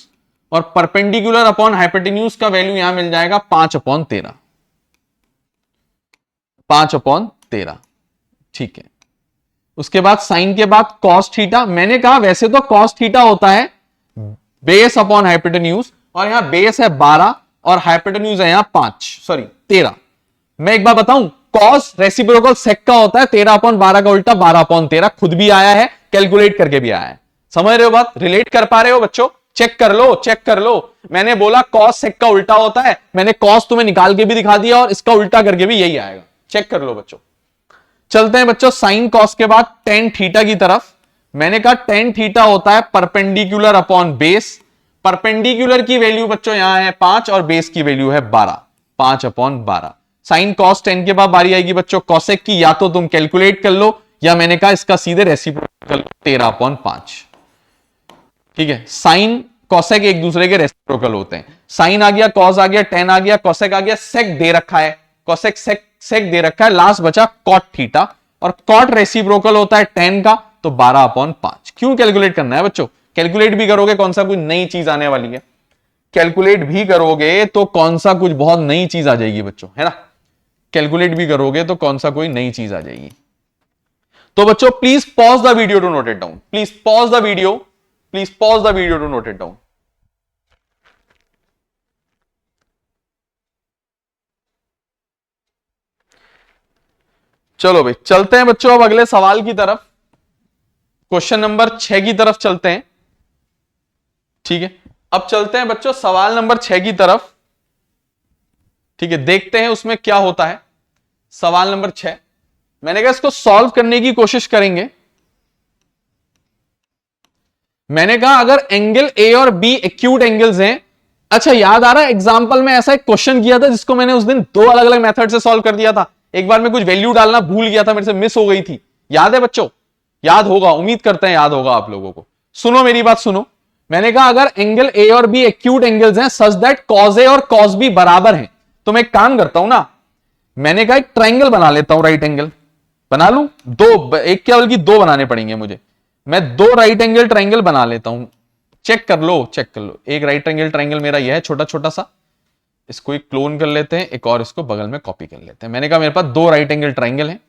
और परपेंडिकुलर अपॉन हाइपोटेन्यूज का वैल्यू यहां मिल जाएगा 5/13, 5/13। ठीक है, उसके बाद साइन के बाद कॉस थीटा। मैंने कहा वैसे तो कॉस थीटा होता है बेस अपॉन हाइपोटेन्यूज, और यहां बेस है 12 और हाइपोटेन्यूज है यहां 13। मैं एक बार बताऊं, कॉस रेसिप्रोकल सेक का होता है 13/12 का उल्टा 12/13। खुद भी आया है, कैलकुलेट करके भी आया है। समझ रहे हो बात, रिलेट कर पा रहे हो बच्चों? चेक कर लो, चेक कर लो। मैंने बोला कॉस सेक का उल्टा होता है, मैंने कॉस तुम्हें निकाल के भी दिखा दिया और इसका उल्टा करके भी यही आएगा। चेक कर लो बच्चों। चलते हैं बच्चों साइन कॉस के बाद टेन थीटा की तरफ। मैंने कहा टेन थीटा होता है परपेंडिकुलर अपॉन बेस। परपेंडिकुलर की वैल्यू बच्चों यहां है 5 और बेस की वैल्यू है 12, 5/12। साइन कॉस 10 के बाद बारी आएगी बच्चों कॉसेक की, या तो तुम कैलकुलेट कर लो या मैंने कहा इसका सीधे रेसिप्रोकल 13/5। ठीक है, साइन कॉसेक एक दूसरे के रेसिप्रोकल होते हैं। साइन आ गया, कॉस आ गया, टेन आ गया, कॉसेक आ गया, सेक दे रखा है, कॉसेक सेक दे रखा है, लास्ट बचा कॉट थीटा, और कॉट रेसिप्रोकल होता है टेन का, तो 12/5। क्यों कैलकुलेट करना है बच्चों? कैलकुलेट भी करोगे कौन सा कोई नई चीज आने वाली है, कैलकुलेट भी करोगे तो कौन सा कुछ बहुत नई चीज आ जाएगी बच्चों, है ना? कैलकुलेट भी करोगे तो कौन सा कोई नई चीज आ जाएगी। तो बच्चों please pause the video to note it down, please pause the video, please pause the video to note it down. चलो भाई चलते हैं बच्चों अब अगले सवाल की तरफ, क्वेश्चन नंबर 6 की तरफ चलते हैं। ठीक है, अब चलते हैं बच्चों सवाल नंबर 6 की तरफ। ठीक है, देखते हैं उसमें क्या होता है। सवाल नंबर 6, मैंने कहा इसको सॉल्व करने की कोशिश करेंगे। मैंने कहा अगर एंगल ए और बी एक्यूट एंगल्स हैं। अच्छा याद आ रहा है, एग्जांपल में ऐसा एक क्वेश्चन किया था जिसको मैंने उस दिन दो अलग अलग मेथड से सॉल्व कर दिया था। एक बार मैं कुछ वैल्यू डालना भूल गया था, मेरे से मिस हो गई थी। याद है बच्चों? याद होगा, उम्मीद करते हैं याद होगा आप लोगों को। सुनो मेरी बात सुनो, मैंने कहा अगर एंगल ए और बी एक्यूट एंगल्स हैं सच दैट कॉज ए और कॉज बी बराबर हैं, तो मैं एक काम करता हूं ना, मैंने कहा एक ट्राइंगल बना लेता हूं, राइट एंगल बना लूं। दो, एक क्या बल्कि दो बनाने पड़ेंगे मुझे। मैं दो राइट एंगल ट्राइंगल बना लेता हूं। चेक कर लो, चेक कर लो। एक राइट एंगल ट्राइंगल मेरा यह है छोटा छोटा सा, इसको एक क्लोन कर लेते हैं, एक और इसको बगल में कॉपी कर लेते हैं। मैंने कहा मेरे पास दो राइट एंगल ट्राइंगल है।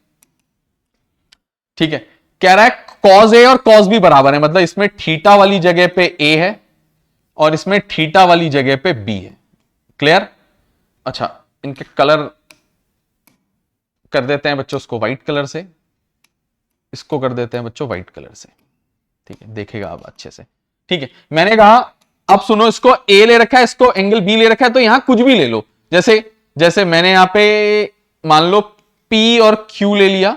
ठीक है, कह रहा है कॉज ए और कॉज बी बराबर है, मतलब इसमें थीटा वाली जगह पे ए है और इसमें थीटा वाली जगह पे बी है। क्लियर? अच्छा, इनके कलर कर देते हैं बच्चों, उसको व्हाइट कलर से, इसको कर देते हैं बच्चों व्हाइट कलर से। ठीक है, देखेगा अब अच्छे से। ठीक है, मैंने कहा अब सुनो, इसको ए ले रखा है, इसको एंगल बी ले रखा है, तो यहां कुछ भी ले लो। जैसे जैसे मैंने यहां पे मान लो पी और क्यू ले लिया,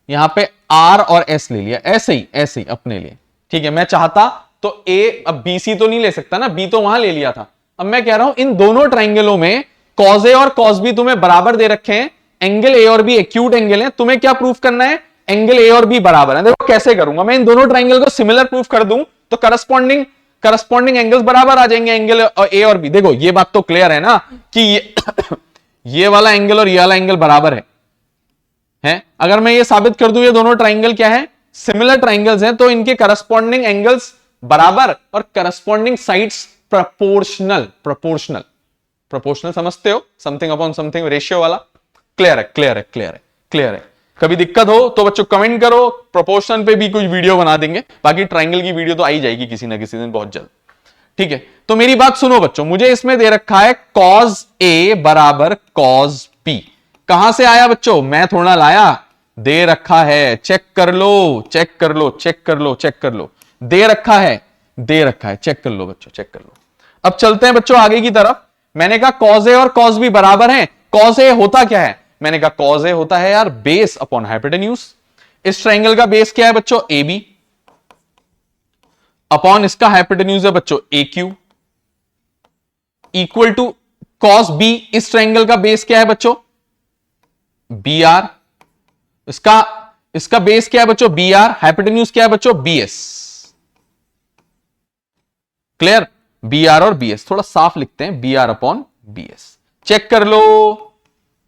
यहां पे आर और एस ले लिया, ऐसे ही अपने लिए। ठीक है, मैं चाहता तो ए, अब बी सी तो नहीं ले सकता ना, बी तो वहां ले लिया था। अब मैं कह रहा हूं इन दोनों ट्राइंगलों में कॉज ए और कॉज बी तुम्हें बराबर दे रखे हैं, एंगल ए और बी एक्यूट एंगल है, तुम्हें क्या प्रूफ करना है? एंगल ए और बी बराबर है। देखो कैसे करूंगा मैं, इन दोनों ट्राइंगल को सिमिलर प्रूफ कर दूं तो करस्पॉन्डिंग एंगल्स बराबर आ जाएंगे, एंगल ए और बी। देखो ये बात तो क्लियर है ना कि ये वाला एंगल और ये वाला एंगल बराबर है? अगर मैं ये साबित कर दूं ये दोनों ट्राइंगल क्या है? सिमिलर ट्राइंगल्स हैं, तो इनके करस्पॉन्डिंग एंगल्स बराबर और करस्पॉन्डिंग साइड्स प्रोपोर्शनल। प्रोपोर्शनल समझते हो? समथिंग अपॉन समथिंग रेशियो वाला। क्लियर है, क्लियर है, क्लियर है, क्लियर है। कभी दिक्कत हो तो बच्चों कमेंट करो, प्रोपोर्शन पे भी कुछ वीडियो बना देंगे, बाकी ट्राइंगल की वीडियो तो आई जाएगी किसी ना किसी दिन बहुत जल्द। ठीक है, तो मेरी बात सुनो बच्चों, मुझे इसमें दे रखा है कॉज ए बराबर कॉज बी। कहां से आया बच्चों? मैं थोड़ा लाया, दे रखा है, चेक कर लो, चेक कर लो, चेक कर लो, चेक कर लो, दे रखा है, दे रखा है, चेक कर लो बच्चों, चेक कर लो। अब चलते हैं बच्चों आगे की तरफ। मैंने कहा कॉज ए और कॉज बी बराबर हैं। कॉज ए होता क्या है? मैंने कहा कॉज ए होता है यार बेस अपॉन हाइपोटेन्यूज। इस ट्राइंगल का बेस क्या है बच्चों? ए बी, अपॉन इसका हाइपोटेन्यूज है बच्चों A Q, equal to cos B. इस ट्राइंगल का बेस क्या है बच्चों? बी आर, इसका इसका बेस क्या है बच्चों, बी आर, हाइपोटेन्यूज क्या है बच्चों, B S. Clear, B R और बी एस, थोड़ा साफ लिखते हैं, B R upon B S, check कर लो,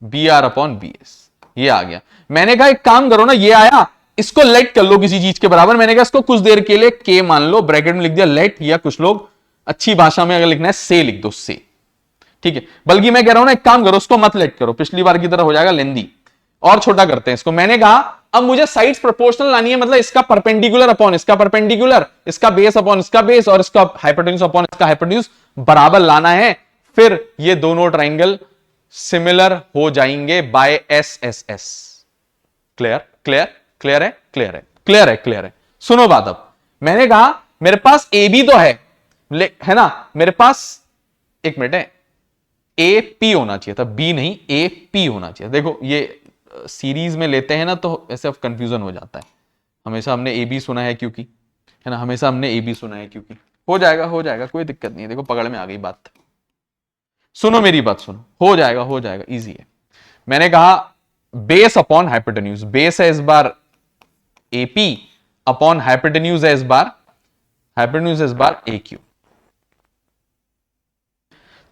B R upon B S, ये आ गया। मैंने कहा एक काम करो ना, ये आया, इसको लेट कर लो किसी चीज के बराबर। मैंने कहा इसको कुछ देर के लिए के मान लो, ब्रैकेट में लिख दिया लेट, या कुछ लोग अच्छी भाषा में अगर लिखना है से लिख दो, से, ठीक है। बल्कि मैं कह रहा हूं ना, एक काम करो, उसको मत लेट करो, पिछली बार की तरह हो जाएगा लेंदी, और छोटा करते हैं इसको। मैंने कहा अब मुझे साइड्स प्रोपोर्शनल लानी है, मतलब इसका परपेंडिकुलर अपॉन इसका परपेंडिकुलर, इसका बेस अपॉन इसका बेस, और इसका हाइपोटेन्यूज अपॉन इसका हाइपोटेन्यूज बराबर लाना है। फिर ये दोनों ट्राइंगल सिमिलर हो जाएंगे by S S S. Clear, clear, clear है, क्लियर है, क्लियर है, क्लियर है। सुनो बात, अब मैंने कहा मेरे पास ए बी तो है ना, मेरे पास एक मिनट है, ए पी होना चाहिए था, बी नहीं, ए पी होना चाहिए। देखो ये सीरीज में लेते हैं ना तो ऐसे कंफ्यूजन हो जाता है। हमेशा हमने ए बी सुना है क्योंकि, है ना, हमेशा हमने ए बी सुना है क्योंकि। हो जाएगा, हो जाएगा, कोई दिक्कत नहीं है। देखो पकड़ में आ गई बात। सुनो मेरी बात, सुनो, हो जाएगा, हो जाएगा, इजी है। मैंने कहा बेस अपॉन हाइपोटेन्यूज, बेस है इस बार एपी अपॉन हाइपोटेन्यूज है इस बार, हाइपोटेन्यूज इस बार ए क्यू।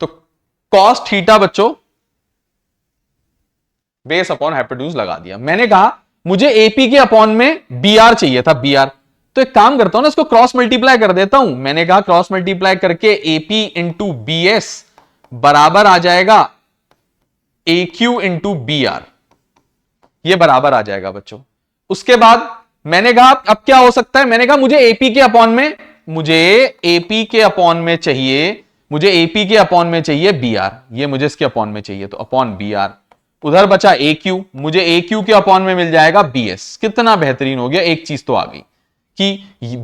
तो कॉस थीटा बच्चों बेस अपॉन हाइपोटेन्यूज लगा दिया। मैंने कहा मुझे एपी के अपॉन में बी आर चाहिए था, बी आर। तो एक काम करता हूं ना, इसको क्रॉस मल्टीप्लाई कर देता हूं। मैंने कहा क्रॉस मल्टीप्लाई करके एपी इंटू बी एस बराबर आ जाएगा ए क्यू इंटू बी आर, ये बराबर आ जाएगा बच्चों। उसके बाद मैंने कहा अब क्या हो सकता है, मैंने कहा मुझे एपी के अपॉन में, मुझे एपी के अपॉन में चाहिए, मुझे एपी के अपॉन में चाहिए बी आर, ये मुझे इसके अपॉन में चाहिए, तो अपॉन बी आर। उधर बचा ए क्यू, मुझे ए क्यू के अपॉन में मिल जाएगा बी एस। कितना बेहतरीन हो गया, एक चीज तो आ गई कि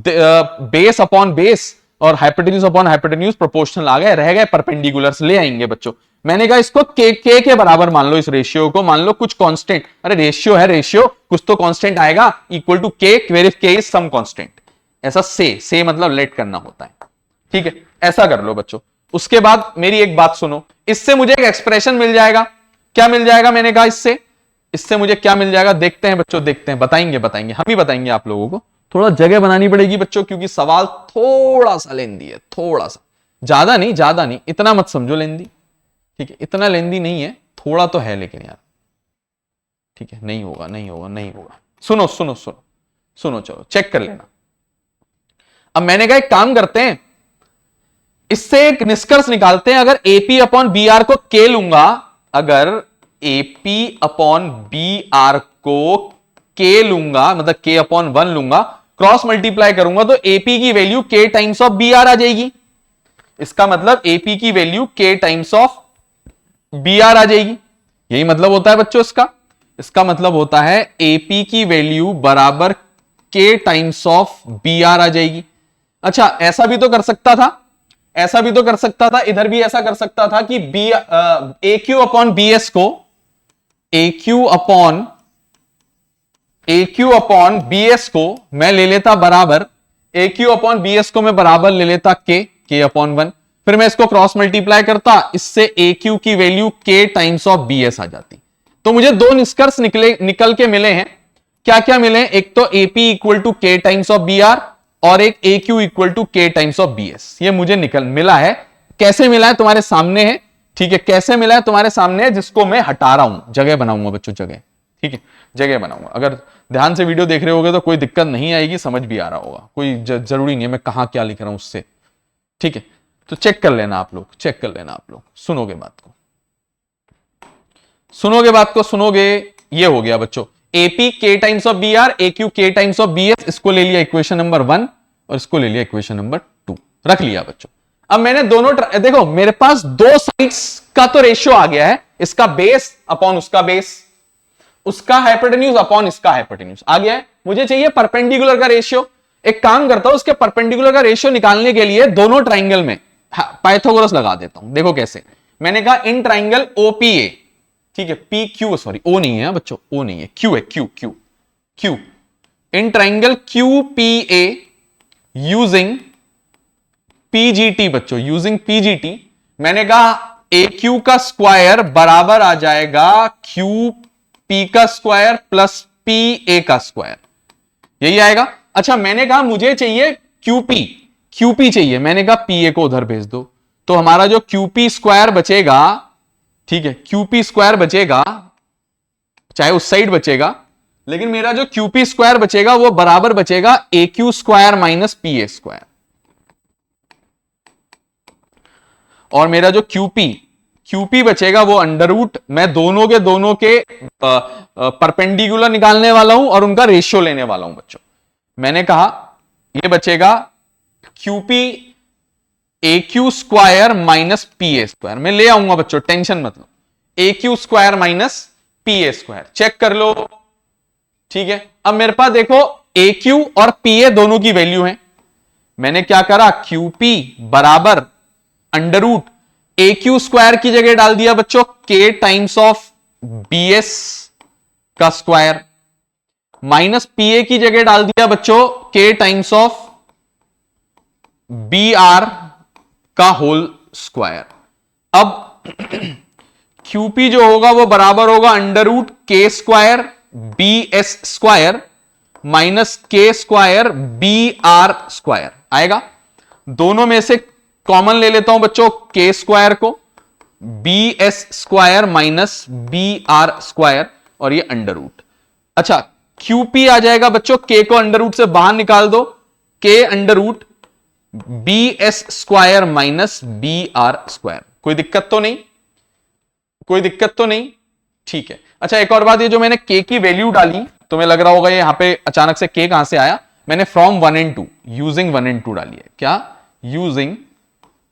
बेस अपॉन बेस और हाइपोटेन्यूज अपॉन हाइपोटेन्यूज प्रोपोर्शनल आ गए, रह गए परपेंडिकुलर्स, ले आएंगे बच्चों। मैंने कहा इसको के के बराबर मान लो, इस रेशियो को मान लो कुछ कांस्टेंट, अरे रेशियो है रेशियो, कुछ तो कांस्टेंट आएगा, इक्वल टू के, वेयर इफ के इज सम कांस्टेंट। ऐसा से मतलब लेट करना होता है, ठीक है, ऐसा कर लो बच्चों। उसके बाद मेरी एक बात सुनो, इससे मुझे एक एक्सप्रेशन मिल जाएगा। क्या मिल जाएगा, मैंने कहा इससे, इससे मुझे क्या मिल जाएगा, देखते हैं बच्चों, देखते हैं, बताएंगे बताएंगे, हम ही बताएंगे आप लोगों को। थोड़ा जगह बनानी पड़ेगी बच्चों, क्योंकि सवाल थोड़ा सा लेंदी है, थोड़ा सा, ज्यादा नहीं, ज्यादा नहीं, इतना मत समझो लेंदी, ठीक है, इतना लेंदी नहीं है, थोड़ा तो है लेकिन यार, ठीक है, नहीं होगा, नहीं होगा, नहीं होगा। सुनो सुनो सुनो सुनो, चलो चेक कर लेना। अब मैंने कहा एक काम करते हैं, इससे एक निष्कर्ष निकालते हैं। अगर एपी अपॉन बी आर को के लूंगा, अगर एपी अपॉन बी आर को के लूंगा, मतलब के अपॉन 1 लूंगा, क्रॉस मल्टीप्लाई करूंगा, तो एपी की वैल्यू के टाइम्स ऑफ बी आर आ जाएगी। इसका मतलब एपी की वैल्यू के टाइम्स ऑफ बी आर आ जाएगी, यही मतलब होता है बच्चों इसका। इसका मतलब होता है एपी की वैल्यू बराबर K times of B are आ जाएगी। अच्छा, ऐसा भी तो कर सकता था, ऐसा भी तो कर सकता था, इधर भी ऐसा कर सकता था कि बी ए क्यू अपॉन बी एस को, ए क्यू अपॉन बी एस को मैं ले लेता बराबर, ए क्यू अपॉन बी एस को मैं बराबर ले लेता के अपॉन 1, फिर मैं इसको क्रॉस मल्टीप्लाई करता, इससे ए क्यू की वैल्यू के टाइम्स ऑफ बी एस आ जाती। तो मुझे दो निष्कर्ष निकल के मिले हैं। क्या क्या मिले, एक तो AP equal to K times of B R, और एक ए Q equal to K times of B S. ये मुझे मिला है। कैसे मिला है तुम्हारे सामने है, ठीक है, कैसे मिला है तुम्हारे सामने है, जिसको मैं हटा रहा हूं, जगह बनाऊंगा बच्चों, जगह, ठीक है, जगह बनाऊंगा। अगर ध्यान से वीडियो देख रहे होगे तो कोई दिक्कत नहीं आएगी, समझ भी आ रहा होगा, कोई जरूरी नहीं है मैं कहां क्या लिख रहा हूं उससे, ठीक है। तो चेक कर लेना आप लोग, चेक कर लेना आप लोग, सुनोगे बात को, सुनोगे बात को, सुनोगे। ये हो गया बच्चों, AP K times of B R, A Q K times of B S, इसको ले लिया इक्वेशन नंबर 1 और इसको ले लिया इक्वेशन नंबर 2, रख लिया बच्चों। अब मैंने दोनों देखो, मेरे पास दो साइड्स का तो रेशियो आ गया है, इसका बेस अपॉन उसका बेस, उसका हाइपोटेन्यूज अपॉन इसका हाइपोटेन्यूज आ गया है। मुझे चाहिए परपेंडिकुलर का रेशियो। एक काम करता हूं, उसके परपेंडिकुलर का रेशियो निकालने के लिए दोनों ट्राइंगल में पाइथागोरस लगा देता हूं। देखो कैसे, मैंने कहा इन ट्राइंगल ओपीए, ठीक है, पी क्यू, सॉरी ओ नहीं है बच्चों, ओ नहीं है, क्यू है, Q Q Q, in triangle Q P A using PGT बच्चों, यूजिंग पीजीटी, मैंने कहा ए क्यू का स्क्वायर बराबर आ जाएगा क्यू पी का स्क्वायर प्लस पी ए का स्क्वायर, यही आएगा। अच्छा मैंने कहा मुझे चाहिए क्यूपी, क्यूपी चाहिए, मैंने कहा पी ए को उधर भेज दो, तो हमारा जो क्यूपी स्क्वायर बचेगा, ठीक है, क्यूपी स्क्वायर बचेगा, चाहे उस साइड बचेगा, लेकिन मेरा जो क्यूपी स्क्वायर बचेगा वो बराबर बचेगा A Q square minus P A square. और मेरा जो क्यूपी बचेगा वो अंडर रूट, मैं दोनों के परपेंडिकुलर निकालने वाला हूं और उनका रेशियो लेने वाला हूं बच्चों। मैंने कहा ये बचेगा QP A Q square minus P A square, मैं ले आऊंगा बच्चों, टेंशन मत लो, A Q square minus P A square, check कर लो, ठीक है। अब मेरे पास देखो ए क्यू और पी ए दोनों की वैल्यू है, मैंने क्या करा, क्यूपी बराबर under root A Q square की जगह डाल दिया बच्चों K times of B S का स्क्वायर, माइनस पी ए की जगह डाल दिया बच्चों K times of B R का होल स्क्वायर। अब क्यूपी जो होगा वो बराबर होगा under root K square B S square minus K square B R square आएगा। दोनों में से कॉमन ले लेता हूं बच्चों के स्क्वायर को, B S square minus B R square, और ये अंडर रूट। अच्छा क्यूपी आ जाएगा बच्चों, के को अंडर रूट से बाहर निकाल दो, K under root B S square minus B R square, कोई दिक्कत तो नहीं, कोई दिक्कत तो नहीं, ठीक है। अच्छा एक और बात, ये जो मैंने के की वैल्यू डाली, तुम्हें लग रहा होगा ये यहां पे अचानक से के कहां से आया, मैंने फ्रॉम 1 and 2 यूजिंग 1 and 2 डाली है, क्या यूजिंग,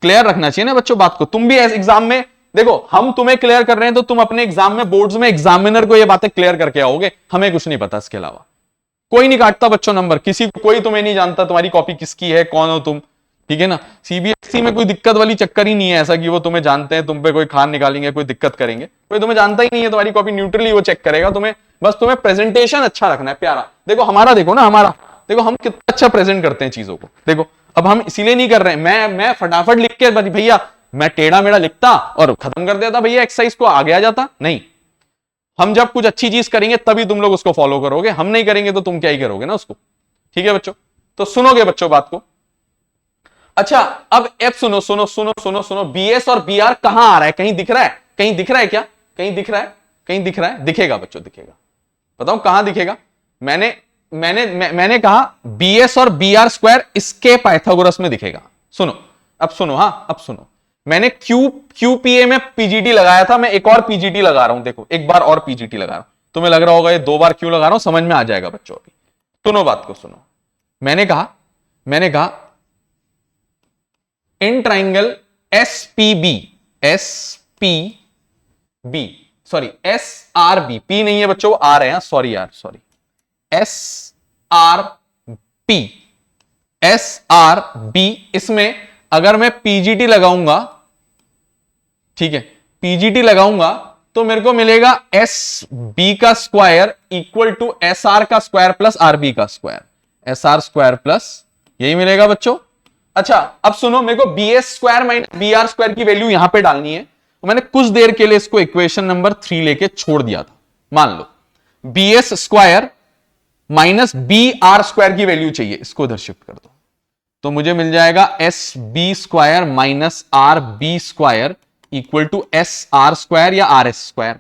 क्लियर रखना चाहिए ना बच्चों बात को, तुम भी ऐसे एग्जाम में देखो, हम तुम्हें क्लियर कर रहे हैं तो तुम अपने एग्जाम में बोर्ड्स में एग्जामिनर को ये बातें क्लियर करके आओगे, हमें कुछ नहीं पता इसके अलावा, कोई नहीं काटता बच्चों नंबर, किसी को, कोई तुम्हें नहीं जानता तुम्हारी कॉपी किसकी है, कौन हो तुम, ठीक है ना। सीबीएसई में कोई दिक्कत वाली चक्कर ही नहीं है ऐसा कि वो तुम्हें जानते हैं, तुम पे कोई खान निकालेंगे, कोई दिक्कत करेंगे, कोई तुम्हें जानता ही नहीं है, तुम्हारी कॉपी न्यूट्रली वो चेक करेगा तुम्हें, बस तुम्हें प्रेजेंटेशन अच्छा रखना है, प्यारा। देखो हमारा, देखो ना हमारा, देखो हम कितना अच्छा प्रेजेंट करते हैं चीजों को, देखो अब हम इसीलिए नहीं कर रहे हैं, मैं फटाफट लिख के भैया मैं टेढ़ा मेढ़ा लिखता और खत्म कर देता भैया एक्सरसाइज को, आगे आ जाता, नहीं, हम जब कुछ अच्छी चीज करेंगे तभी तुम लोग उसको फॉलो करोगे, हम नहीं करेंगे तो तुम क्या ही करोगे ना उसको, ठीक है बच्चों, तो सुनोगे बच्चों बात को। अच्छा अब एफ सुनो सुनो सुनो सुनो सुनो, बीएस और बीआर कहां आ रहा है, कहीं दिख रहा है, कहीं दिख रहा है क्या, कहीं दिख रहा है, कहीं दिख रहा है, दिखेगा बच्चों, दिखेगा, बताओ कहां दिखेगा। मैंने कहा बीएस और बीआर स्क्वायर इसके पाइथागोरस में दिखेगा, सुनो अब सुनो, हां अब सुनो, मैंने क्यूपीए में पीजीटी लगाया था, मैं एक और पीजीटी लगा रहा हूं, देखो एक बार और पीजीटी लगा रहा हूं, तुम्हें लग रहा होगा ये 2 बार क्यों लगा रहा हूं, समझ में आ जाएगा बच्चों, अभी सुनो बात को सुनो। मैंने कहा in triangle SPB sorry SRB, P नहीं है बच्चों, आ रहे हैं, सॉरी यार सॉरी, एसआरबी, इसमें अगर मैं पीजीटी लगाऊंगा, ठीक है, पीजीटी लगाऊंगा तो मेरे को मिलेगा एस बी का square equal to S R का स्क्वायर प्लस आर बी का square, S R square plus, यही मिलेगा बच्चों। अच्छा अब सुनो, मेरे को B S square minus B R square की वैल्यू यहां पे डालनी है, तो मैंने कुछ देर के लिए इसको इक्वेशन नंबर 3 लेके छोड़ दिया था। मान लो B S square minus B R square की वैल्यू चाहिए, इसको इधर शिफ्ट कर दो, तो मुझे मिल जाएगा S B square minus R B square equal to S R square या आर एस स्क्वायर,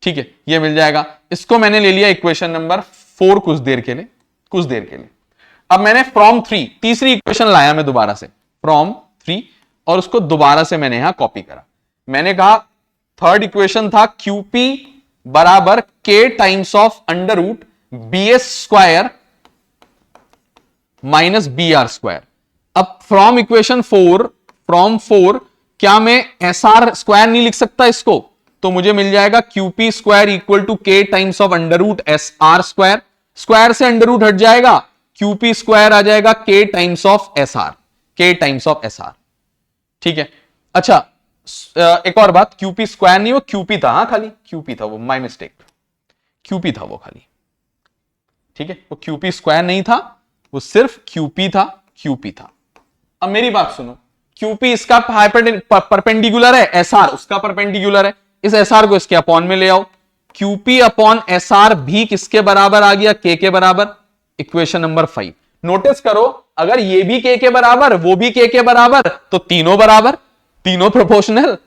ठीक है, ये मिल जाएगा। इसको मैंने ले लिया इक्वेशन नंबर 4 कुछ देर के लिए। अब मैंने फ्रॉम 3 तीसरी इक्वेशन लाया मैं दोबारा से, फ्रॉम 3, और उसको दोबारा से मैंने यहां कॉपी करा। मैंने कहा थर्ड इक्वेशन था क्यूपी बराबर K times of under root B S square minus B R square. अब फ्रॉम इक्वेशन 4, फ्रॉम 4 क्या मैं एस आर स्क्वायर नहीं लिख सकता इसको, तो मुझे मिल जाएगा QP square equal to K times of under root S R square, square से अंडर रूट हट जाएगा, क्यूपी स्क्वायर आ जाएगा K times of S R, K times of S R, ठीक है। अच्छा एक और बात, क्यूपी स्क्वायर नहीं, वो क्यूपी था, हाँ खाली क्यूपी था, वो माय मिस्टेक, क्यूपी था वो खाली, ठीक है, वो क्यूपी स्क्वायर नहीं था, वो सिर्फ क्यूपी था, क्यूपी था। अब मेरी बात सुनो, क्यूपी इसका परपेंडिकुलर है, एसआर उसका परपेंडिकुलर है, इस एसआर को इसके अपॉन में ले आओ, QP अपॉन SR भी किसके बराबर आ गया? K के बराबर। इक्वेशन नंबर 5 नोटिस करो, अगर ये भी K के बराबर, वो भी K के बराबर, तो तीनों बराबर, तीनों प्रोपोर्शनल।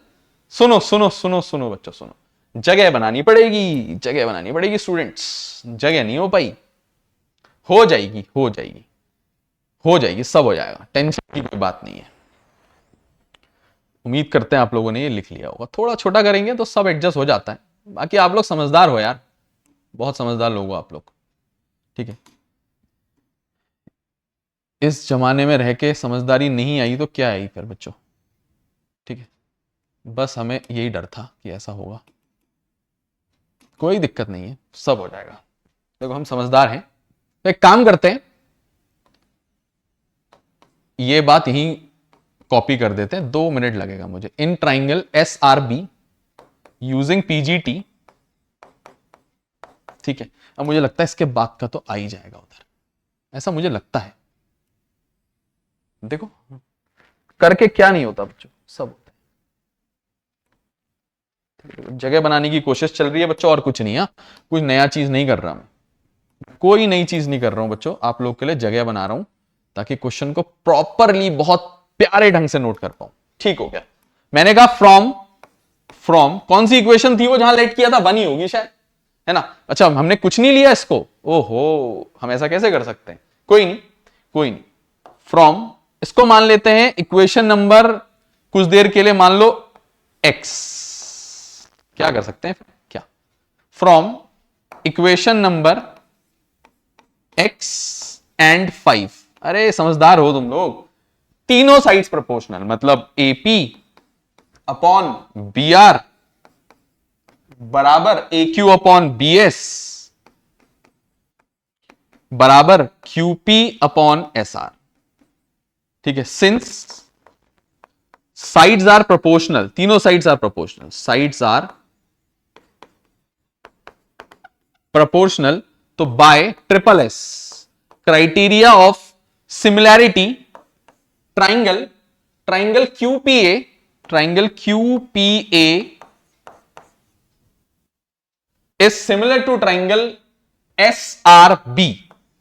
सुनो सुनो सुनो सुनो बच्चों सुनो, जगह बनानी पड़ेगी, जगह बनानी पड़ेगी स्टूडेंट्स, जगह नहीं हो पाई, हो जाएगी हो जाएगी हो जाएगी, सब हो जाएगा, टेंशन की कोई बात नहीं है। उम्मीद करते हैं आप लोगों ने ये लिख लिया होगा, थोड़ा छोटा करेंगे तो सब एडजस्ट हो जाता है। बाकी आप लोग समझदार हो यार, बहुत समझदार लोग हो आप लोग, ठीक है। इस जमाने में रह के समझदारी नहीं आई तो क्या आई फिर बच्चों, ठीक है। बस हमें यही डर था कि ऐसा होगा, कोई दिक्कत नहीं है, सब हो जाएगा। देखो हम समझदार हैं, तो एक काम करते हैं, ये बात यहीं कॉपी कर देते हैं, 2 मिनट लगेगा मुझे। In triangle SRB using PGT, ठीक है। अब मुझे लगता है इसके बाद का तो आ ही जाएगा उधर, ऐसा मुझे लगता है। देखो करके क्या नहीं होता बच्चों, सब होता है। जगह बनाने की कोशिश चल रही है बच्चों, और कुछ नहीं है, कुछ नया चीज नहीं कर रहा मैं, कोई नई चीज नहीं कर रहा हूं बच्चों, आप लोग के लिए जगह बना रहा हूं ताकि क्वेश्चन को प्रॉपरली बहुत प्यारे ढंग से नोट कर पाऊं। ठीक हो गया। मैंने कहा फ्रॉम, फ्रॉम कौन सी इक्वेशन थी वो जहां लेट किया था? 1 ही होगी शायद, है ना। अच्छा हमने कुछ नहीं लिया इसको, ओहो हम ऐसा कैसे कर सकते हैं? कोई नहीं कोई नहीं, फ्रॉम इसको मान लेते हैं इक्वेशन नंबर, कुछ देर के लिए मान लो x, क्या कर सकते हैं फिर? क्या? From equation number x and 5, अरे समझदार हो तुम लोग, तीनों साइड्स प्रोपोर्शनल, मतलब AP अपॉन BR बराबर AQ अपॉन BS बराबर QP अपॉन SR, ठीक है। सिंस साइड्स आर प्रोपोर्शनल, तीनों sides are proportional, sides are proportional, तो by triple S criteria of similarity, triangle, triangle QPA, triangle QPA is similar to triangle SRB,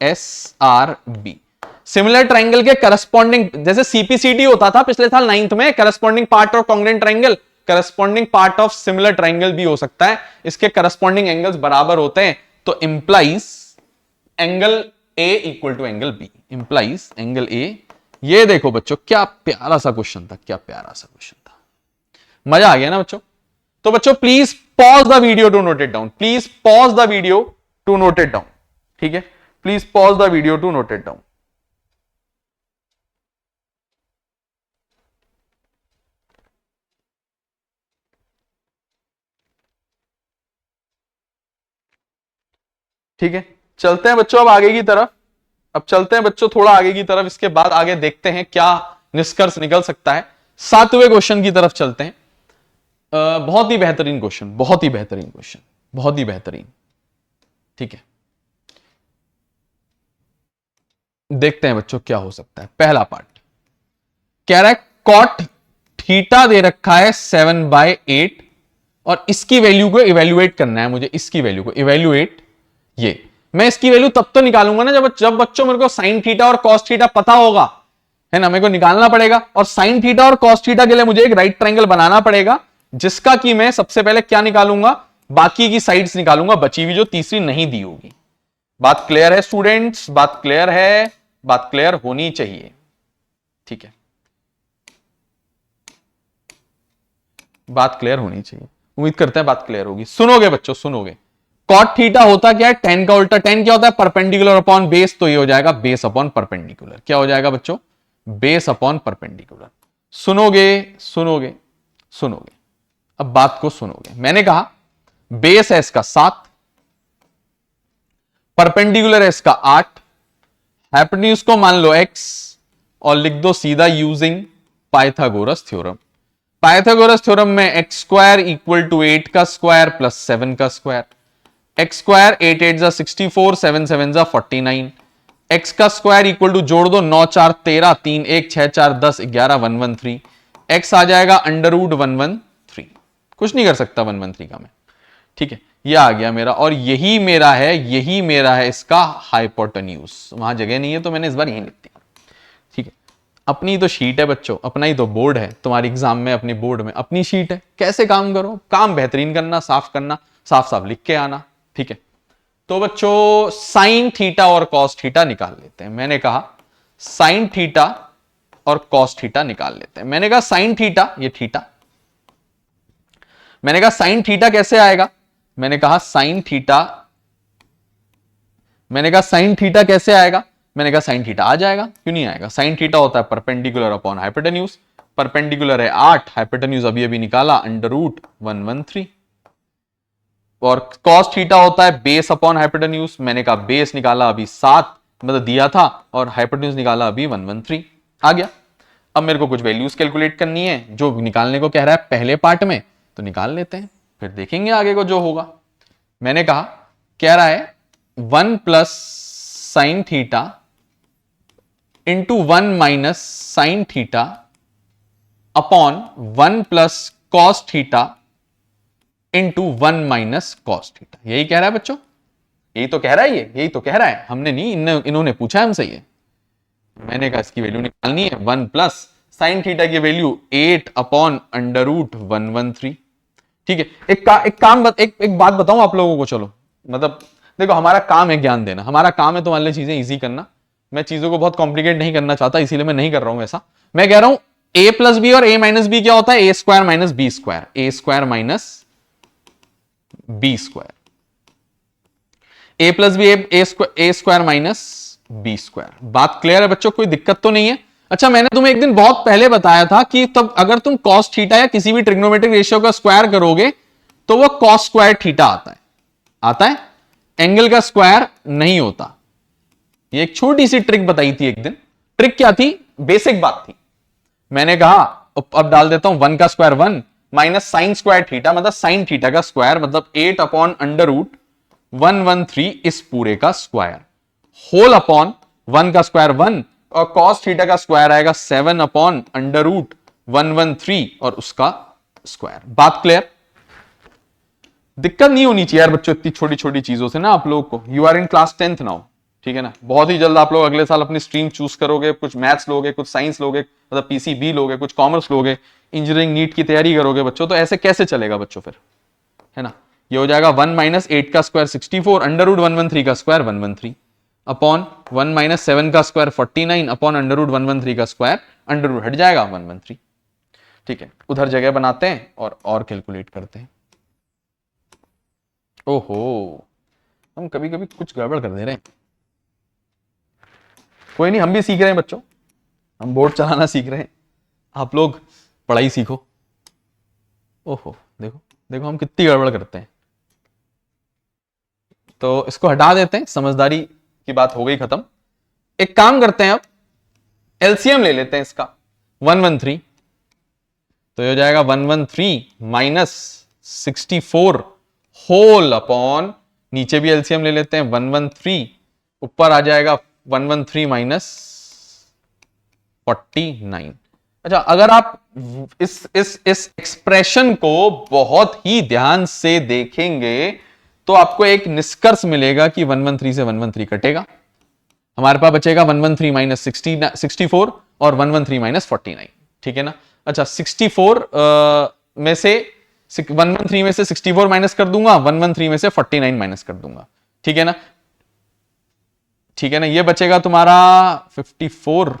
SRB similar triangle के corresponding, जैसे CPCT होता था पिछले साल 9th में, corresponding part of congruent triangle, corresponding part of similar triangle भी हो सकता है, इसके करस्पॉन्डिंग एंगल्स बराबर होते हैं, तो implies angle A equal to angle B, implies angle A। ये देखो बच्चों क्या प्यारा सा क्वेश्चन था, क्या प्यारा सा क्वेश्चन था, मजा आ गया ना बच्चों। तो बच्चों please pause the video to note it down, please pause the video to note it down, ठीक है, please pause the video to note it down. ठीक है, चलते हैं बच्चों अब आगे की तरफ, अब चलते हैं बच्चों थोड़ा आगे की तरफ, इसके बाद आगे देखते हैं क्या निष्कर्ष निकल सकता है। 7वें क्वेश्चन की तरफ चलते हैं। बहुत ही बेहतरीन क्वेश्चन, बहुत ही बेहतरीन क्वेश्चन, बहुत ही बेहतरीन, ठीक है। देखते हैं बच्चों क्या हो सकता है। पहला पार्ट कह रहा है कॉट थीटा दे रखा है 7/8 और इसकी वैल्यू को इवेल्युएट करना है मुझे, इसकी वैल्यू को इवेल्युएट, ये मैं इसकी वैल्यू तब तो निकालूंगा ना जब बच्चों मेरे को साइन थीटा और कॉस थीटा पता होगा, है ना, मेरे को निकालना पड़ेगा। और साइन थीटा और कॉस थीटा के लिए मुझे एक राइट ट्रायंगल बनाना पड़ेगा, जिसका कि मैं सबसे पहले क्या निकालूंगा, बाकी की साइड्स निकालूंगा, बची हुई जो तीसरी नहीं दी होगी। बात क्लियर है स्टूडेंट्स? बात क्लियर है? बात क्लियर होनी चाहिए, ठीक है, बात क्लियर होनी चाहिए, उम्मीद करते हैं बात क्लियर होगी। सुनोगे बच्चों, सुनोगे। कॉट थीटा होता क्या है? टेन का उल्टा। टेन क्या होता है? परपेंडिकुलर अपॉन बेस, तो ये हो जाएगा बेस अपॉन परपेंडिकुलर। क्या हो जाएगा बच्चों? Base upon perpendicular. सुनोगे सुनोगे सुनोगे, अब बात को सुनोगे। मैंने कहा बेस है इसका 7, परपेंडिकुलर है इसका 8, हाइपोटेन्यूज को मान लो x और लिख दो सीधा using Pythagoras theorem. Pythagoras theorem में एक्स स्क्वायर इक्वल टू 8 का स्क्वायर प्लस 7 का स्क्वायर, एक्स स्क्वायर 8 8 जा 64, 7 7 जा 49, एक्स का स्क्वायर इक्वल टू जोड़ दो 9 4 13, 3 1 6 4 10 11 113, एक्स आ जाएगा अंडर रूट 113, कुछ नहीं कर सकता 113 का मैं, ठीक है, ये आ गया मेरा, और यही मेरा है इसका हाइपोटेन्यूज। वहां जगह नहीं है तो मैंने इस बार यही लिख दिया। ठीक है, अपनी तो शीट है बच्चों, अपना ही तो बोर्ड है, तुम्हारी एग्जाम में अपने बोर्ड में अपनी शीट है, कैसे काम करो, काम बेहतरीन करना, साफ करना, साफ साफ लिख के आना। ठीक है, तो बच्चों साइन थीटा और कॉस थीटा निकाल लेते हैं। मैंने कहा साइन थीटा और कॉस थीटा निकाल लेते हैं। मैंने कहा साइन थीटा, ये थीटा, मैंने कहा साइन थीटा कैसे आएगा, मैंने कहा साइन थीटा कैसे आएगा, मैंने कहा साइन थीटा आ जाएगा, क्यों नहीं आएगा। साइन थीटा होता है परपेंडिकुलर अपॉन हाइपोटेन्यूज, परपेंडिकुलर है 8, हाइपोटेन्यूज अभी अभी निकाला अंडर रूट 113, और कॉस थीटा होता है बेस अपॉन हाइपोटेन्यूज, मैंने कहा बेस निकाला अभी 7 मतलब दिया था, और हाइपोटेन्यूज निकाला अभी 113 आ गया। अब मेरे को कुछ वैल्यूज कैलकुलेट करनी है, जो निकालने को कह रहा है पहले पार्ट में, तो निकाल लेते हैं, फिर देखेंगे आगे को जो होगा। मैंने कहा कह रहा है 1 plus sine theta into 1 minus sine theta upon 1 plus cos theta into 1 minus cos theta. यही कह रहा है बच्चों, यही तो कह रहा है, यही तो कह रहा है, हमने नहीं, इन्होंने पूछा है हमसे ये। मैंने कहा इसकी वैल्यू निकालनी है, 1 प्लस साइन थीटा की वैल्यू 8 अपॉन अंडर रूट 113। ठीक है, एक बात बताऊं आप लोगों को, चलो मतलब देखो, हमारा काम है ज्ञान देना, हमारा काम है तुम्हारे लिए चीजें इजी करना। मैं चीजों को बहुत कॉम्प्लिकेट नहीं करना चाहता, इसीलिए मैं नहीं कर रहा हूं ऐसा। मैं कह रहा हूं a प्लस बी और a माइनस बी क्या होता है, ए square minus B square, A square minus B square, A plus B A square minus B square. बात क्लियर है बच्चों, कोई दिक्कत तो नहीं है। अच्छा, मैंने तुम्हें एक दिन बहुत पहले बताया था कि तब अगर तुम कॉस थीटा या किसी भी ट्रिग्नोमेट्रिक रेशियो का स्क्वायर करोगे तो वो कॉस स्क्वायर थीटा आता है, एंगल का स्क्वायर नहीं होता। ये एक छोटी सी ट्रिक बताई थी एक दिन। ट्रिक क्या थी, बेसिक बात थी। मैंने कहा अब डाल देता हूं 1 का square 1 minus sine square theta, मतलब साइन थीटा का स्क्वायर, मतलब 8 अपॉन अंडर रूट 113 इस पूरे का स्क्वायर, होल अपॉन 1 का स्क्वायर 1, और कॉस थीटा का स्क्वायर आएगा 7 अपॉन अंडर रूट 113 और उसका स्क्वायर। बात क्लियर, दिक्कत नहीं होनी चाहिए यार बच्चों इतनी छोटी छोटी चीजों से ना आप लोगों को। You are in class 10th now, ठीक है ना। बहुत ही जल्द आप लोग अगले साल अपनी स्ट्रीम चूज करोगे, कुछ मैथ्स लोगे, कुछ साइंस लोगे, मतलब पीसीबी लोगे, कुछ कॉमर्स लोगे, इंजीनियरिंग नीट की तैयारी करोगे बच्चों। तो ऐसे कैसे चलेगा बच्चों फिर, है ना। ये हो जाएगा 1 माइनस 8 का स्क्वायर 64, अंडर रूट 113 का स्क्वायर 113 अपॉन 1 माइनस 7 का स्क्वायर 49 अपॉन अंडर रूट 113 का स्क्वायर, अंडर रूट हट जाएगा 113। ठीक है, उधर जगह बनाते हैं और कैलकुलेट करते हैं। ओहो, हम कभी कभी कुछ गड़बड़ कर दे रहे हैं। कोई नहीं, हम भी सीख रहे हैं बच्चों, हम बोर्ड चलाना सीख रहे हैं, आप लोग पढ़ाई सीखो। ओहो, देखो देखो हम कितनी गड़बड़ करते हैं। तो इसको हटा देते हैं, समझदारी की बात हो गई खत्म। एक काम करते हैं, अब एलसीएम ले लेते हैं इसका 113। तो ये हो जाएगा 113 माइनस 64 होल अपॉन, नीचे भी एलसीएम ले लेते हैं 113, ऊपर आ जाएगा 113 माइनस 49। अच्छा, अगर आप इस एक्सप्रेशन को बहुत ही ध्यान से देखेंगे तो आपको एक निष्कर्ष मिलेगा कि 113 से 113 कटेगा, हमारे पास बचेगा 113 माइनस 64 और 113 माइनस 49। ठीक है ना। अच्छा, 64 में से 113 में से 64 माइनस कर दूंगा, 113 में से 49 माइनस कर दूंगा। ठीक है ना, ठीक है ना। ये बचेगा तुम्हारा 54,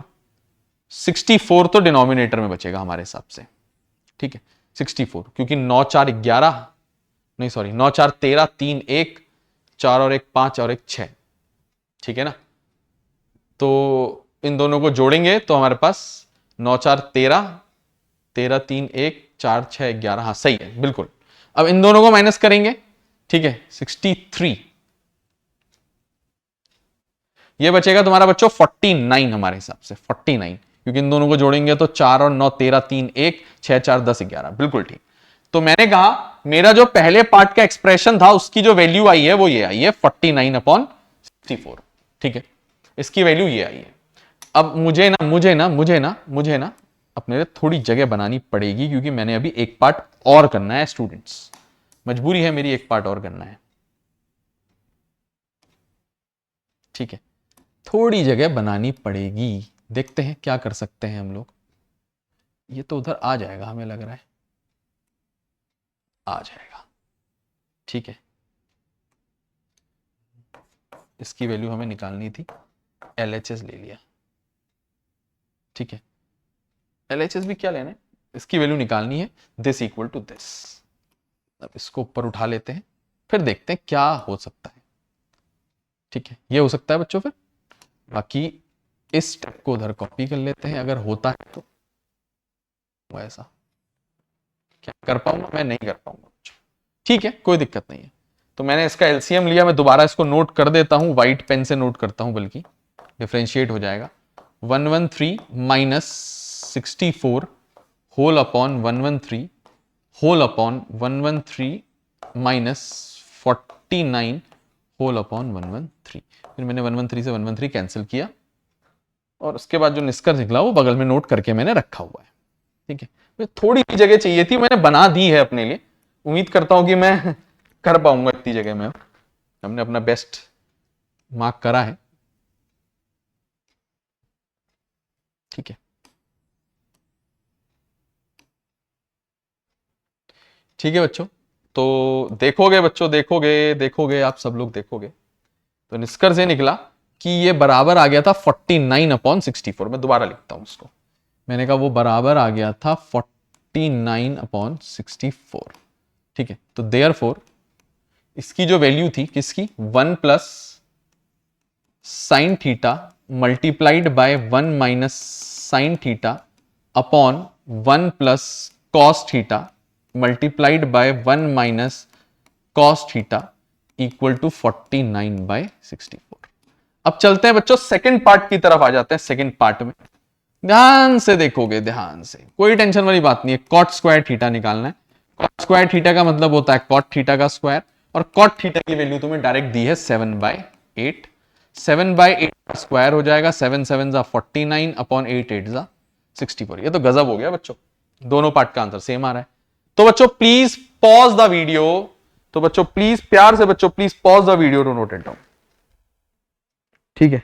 64 तो डिनोमिनेटर में बचेगा हमारे हिसाब से। ठीक है, 64, क्योंकि 9 4 11, नहीं सॉरी 9 4 13, 3 1, 4 और 1 5 और 1 6। ठीक है ना, तो इन दोनों को जोड़ेंगे तो हमारे पास 9 4 13, 13 3 1, 4 6 11, हाँ सही है बिल्कुल। अब इन दोनों को माइनस करेंगे, ठीक है, 63। ये बचेगा तुम्हारा बच्चों 49 हमारे हिसाब से, 49, क्योंकि इन दोनों को जोड़ेंगे तो 4 और 9 13, 3 1, 6 4 10 11, बिल्कुल ठीक। तो मैंने कहा मेरा जो पहले पार्ट का एक्सप्रेशन था उसकी जो वैल्यू आई है वो ये आई है 49 अपॉन 64। ठीक है, इसकी वैल्यू ये आई है। अब मुझे ना अपने लिए थोड़ी जगह बनानी पड़ेगी, क्योंकि मैंने अभी एक पार्ट और करना है स्टूडेंट्स। मजबूरी है मेरी, एक पार्ट और करना है। ठीक है, थोड़ी जगह बनानी पड़ेगी, देखते हैं क्या कर सकते हैं हम लोग। ये तो उधर आ जाएगा, हमें लग रहा है आ जाएगा। ठीक है, इसकी वैल्यू हमें निकालनी थी, LHS ले लिया। ठीक है, LHS भी क्या लेना है, इसकी वैल्यू निकालनी है, दिस इक्वल टू दिस। अब इसको ऊपर उठा लेते हैं, फिर देखते हैं क्या हो सकता है। ठीक है, ये हो सकता है बच्चों। फिर बाकी इस स्टेप को उधर कॉपी कर लेते हैं, अगर होता है तो। ऐसा क्या कर पाऊंगा मैं, नहीं कर पाऊंगा। ठीक है, कोई दिक्कत नहीं है। तो मैंने इसका एलसीएम लिया, मैं दोबारा इसको नोट कर देता हूं, व्हाइट पेन से नोट करता हूं, बल्कि डिफरेंशिएट हो जाएगा। 113 minus 64 whole upon 113 whole upon 113 minus 49 whole upon 113। फिर मैंने 113 से 113 कैंसिल किया, और उसके बाद जो निष्कर्ष निकला वो बगल में नोट करके मैंने रखा हुआ है। ठीक है, थोड़ी सी जगह चाहिए थी, मैंने बना दी है अपने लिए। उम्मीद करता हूं कि मैं कर पाऊंगा इतनी जगह में। हमने अपना बेस्ट मार्क करा है। ठीक है, ठीक है बच्चों, तो देखोगे बच्चों, देखोगे आप सब लोग देखोगे, तो निष्कर्ष ये निकला कि ये बराबर आ गया था 49/64। मैं दोबारा लिखता हूं उसको, मैंने कहा वो बराबर आ गया था 49/64। ठीक है, तो देयरफॉर इसकी जो वैल्यू थी किसकी, 1 plus sine theta multiplied by 1 minus sine theta upon 1 plus cos theta multiplied by 1 minus cos theta equal to 49/64। अब चलते हैं बच्चों सेकंड पार्ट की तरफ, आ जाते हैं सेकंड पार्ट में। ध्यान से देखोगे, ध्यान से, कोई टेंशन वाली बात नहीं है। कॉट स्क्वायर थीटा निकालना है। कॉट स्क्वायर थीटा का मतलब होता है कॉट थीटा का स्क्वायर, और कॉट थीटा की वैल्यू तुम्हें डायरेक्ट दी है 7/8। 7/8 का स्क्वायर हो जाएगा 7 7 जा 49 अपॉन 8 8 जा 64। ये तो गजब हो गया बच्चों, दोनों पार्ट का आंसर सेम आ रहा है। तो बच्चों प्लीज पॉज द वीडियो, तो बच्चों प्लीज प्यार से बच्चों please pause the video to note it down. ठीक है,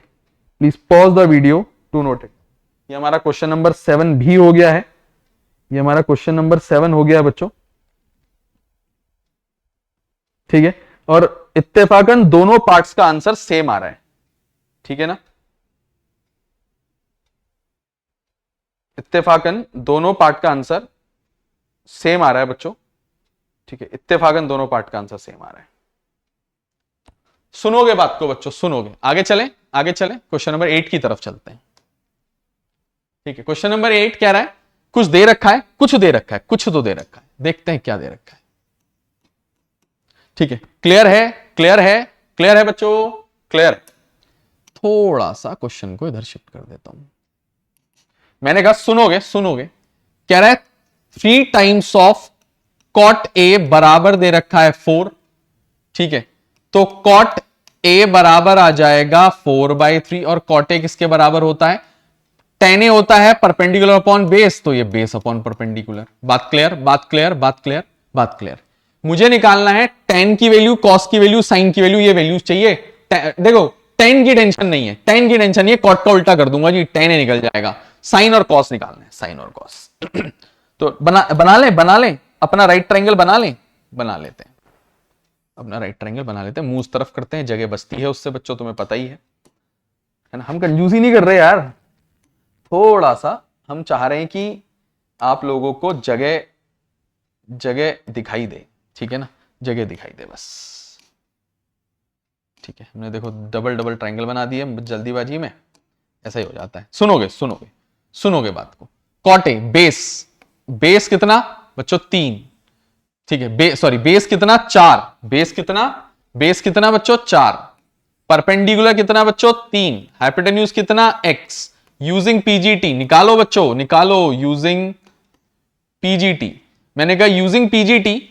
please pause the video to note it. ये हमारा क्वेश्चन नंबर 7 भी हो गया है, ये हमारा क्वेश्चन नंबर 7 हो गया है बच्चों। ठीक है, और इत्तेफाकन दोनों पार्ट्स का आंसर सेम आ रहा है। ठीक है ना, इत्तेफाकन दोनों पार्ट का आंसर सेम आ रहा है बच्चों। ठीक है, इत्तेफाकन दोनों पार्ट का आंसर सेम आ रहा है। सुनोगे बात को बच्चों, सुनोगे। आगे चलें, आगे चलें, क्वेश्चन नंबर 8 की तरफ चलते हैं। ठीक है, क्वेश्चन नंबर 8 कह रहा है कुछ दे रखा है, कुछ दे रखा है, कुछ तो दे रखा है, देखते हैं क्या दे रखा है। ठीक है, क्लियर है, क्लियर है, क्लियर है बच्चों, क्लियर। थोड़ा सा क्वेश्चन को इधर शिफ्ट कर देता हूं। मैंने कहा सुनोगे, सुनोगे। कह रहा है 3 टाइम्स ऑफ कॉट ए बराबर दे रखा है 4। ठीक है, तो कॉट ए बराबर आ जाएगा 4/3, और कॉट ए किसके बराबर होता है, tan ए होता है परपेंडिकुलर अपॉन बेस, तो ये बेस अपॉन परपेंडिकुलर। बात क्लियर, बात क्लियर, बात क्लियर, बात क्लियर। मुझे निकालना है tan की वैल्यू, cos की वैल्यू, sin की वैल्यू, ये वैल्यूज चाहिए। देखो tan की टेंशन नहीं है, tan की टेंशन नहीं है, cot का उल्टा कर दूंगा जी, tan ए निकल जाएगा। sin और cos निकालना है, sin और cos। तो बना लें अपना राइट ट्रायंगल, बना लेते हैं अपना राइट ट्रायंगल, बना लेते हैं। मुंह उस तरफ करते हैं, जगह बचती है उससे बच्चों, तुम्हें पता ही है ना। हम कंजूसी नहीं कर रहे यार, थोड़ा सा हम चाह रहे हैं कि आप लोगों को जगह जगह दिखाई दे। ठीक है ना, जगह दिखाई दे बस। ठीक है, हमने देखो डबल डबल ट्रायंगल बना दिए जल्दीबाजी में, ऐसा ही हो जाता है। सुनोगे, सुनोगे, सुनोगे बात को। कॉट ए बेस, बेस कितना बच्चों 3। ठीक है, सॉरी बेस कितना 4, बेस कितना, बेस कितना बच्चों 4, परपेंडिकुलर कितना बच्चों 3, हाइपोटेन्यूज कितना x। यूजिंग पीजीटी निकालो बच्चों, निकालो यूजिंग पीजीटी। मैंने कहा यूजिंग पीजीटी,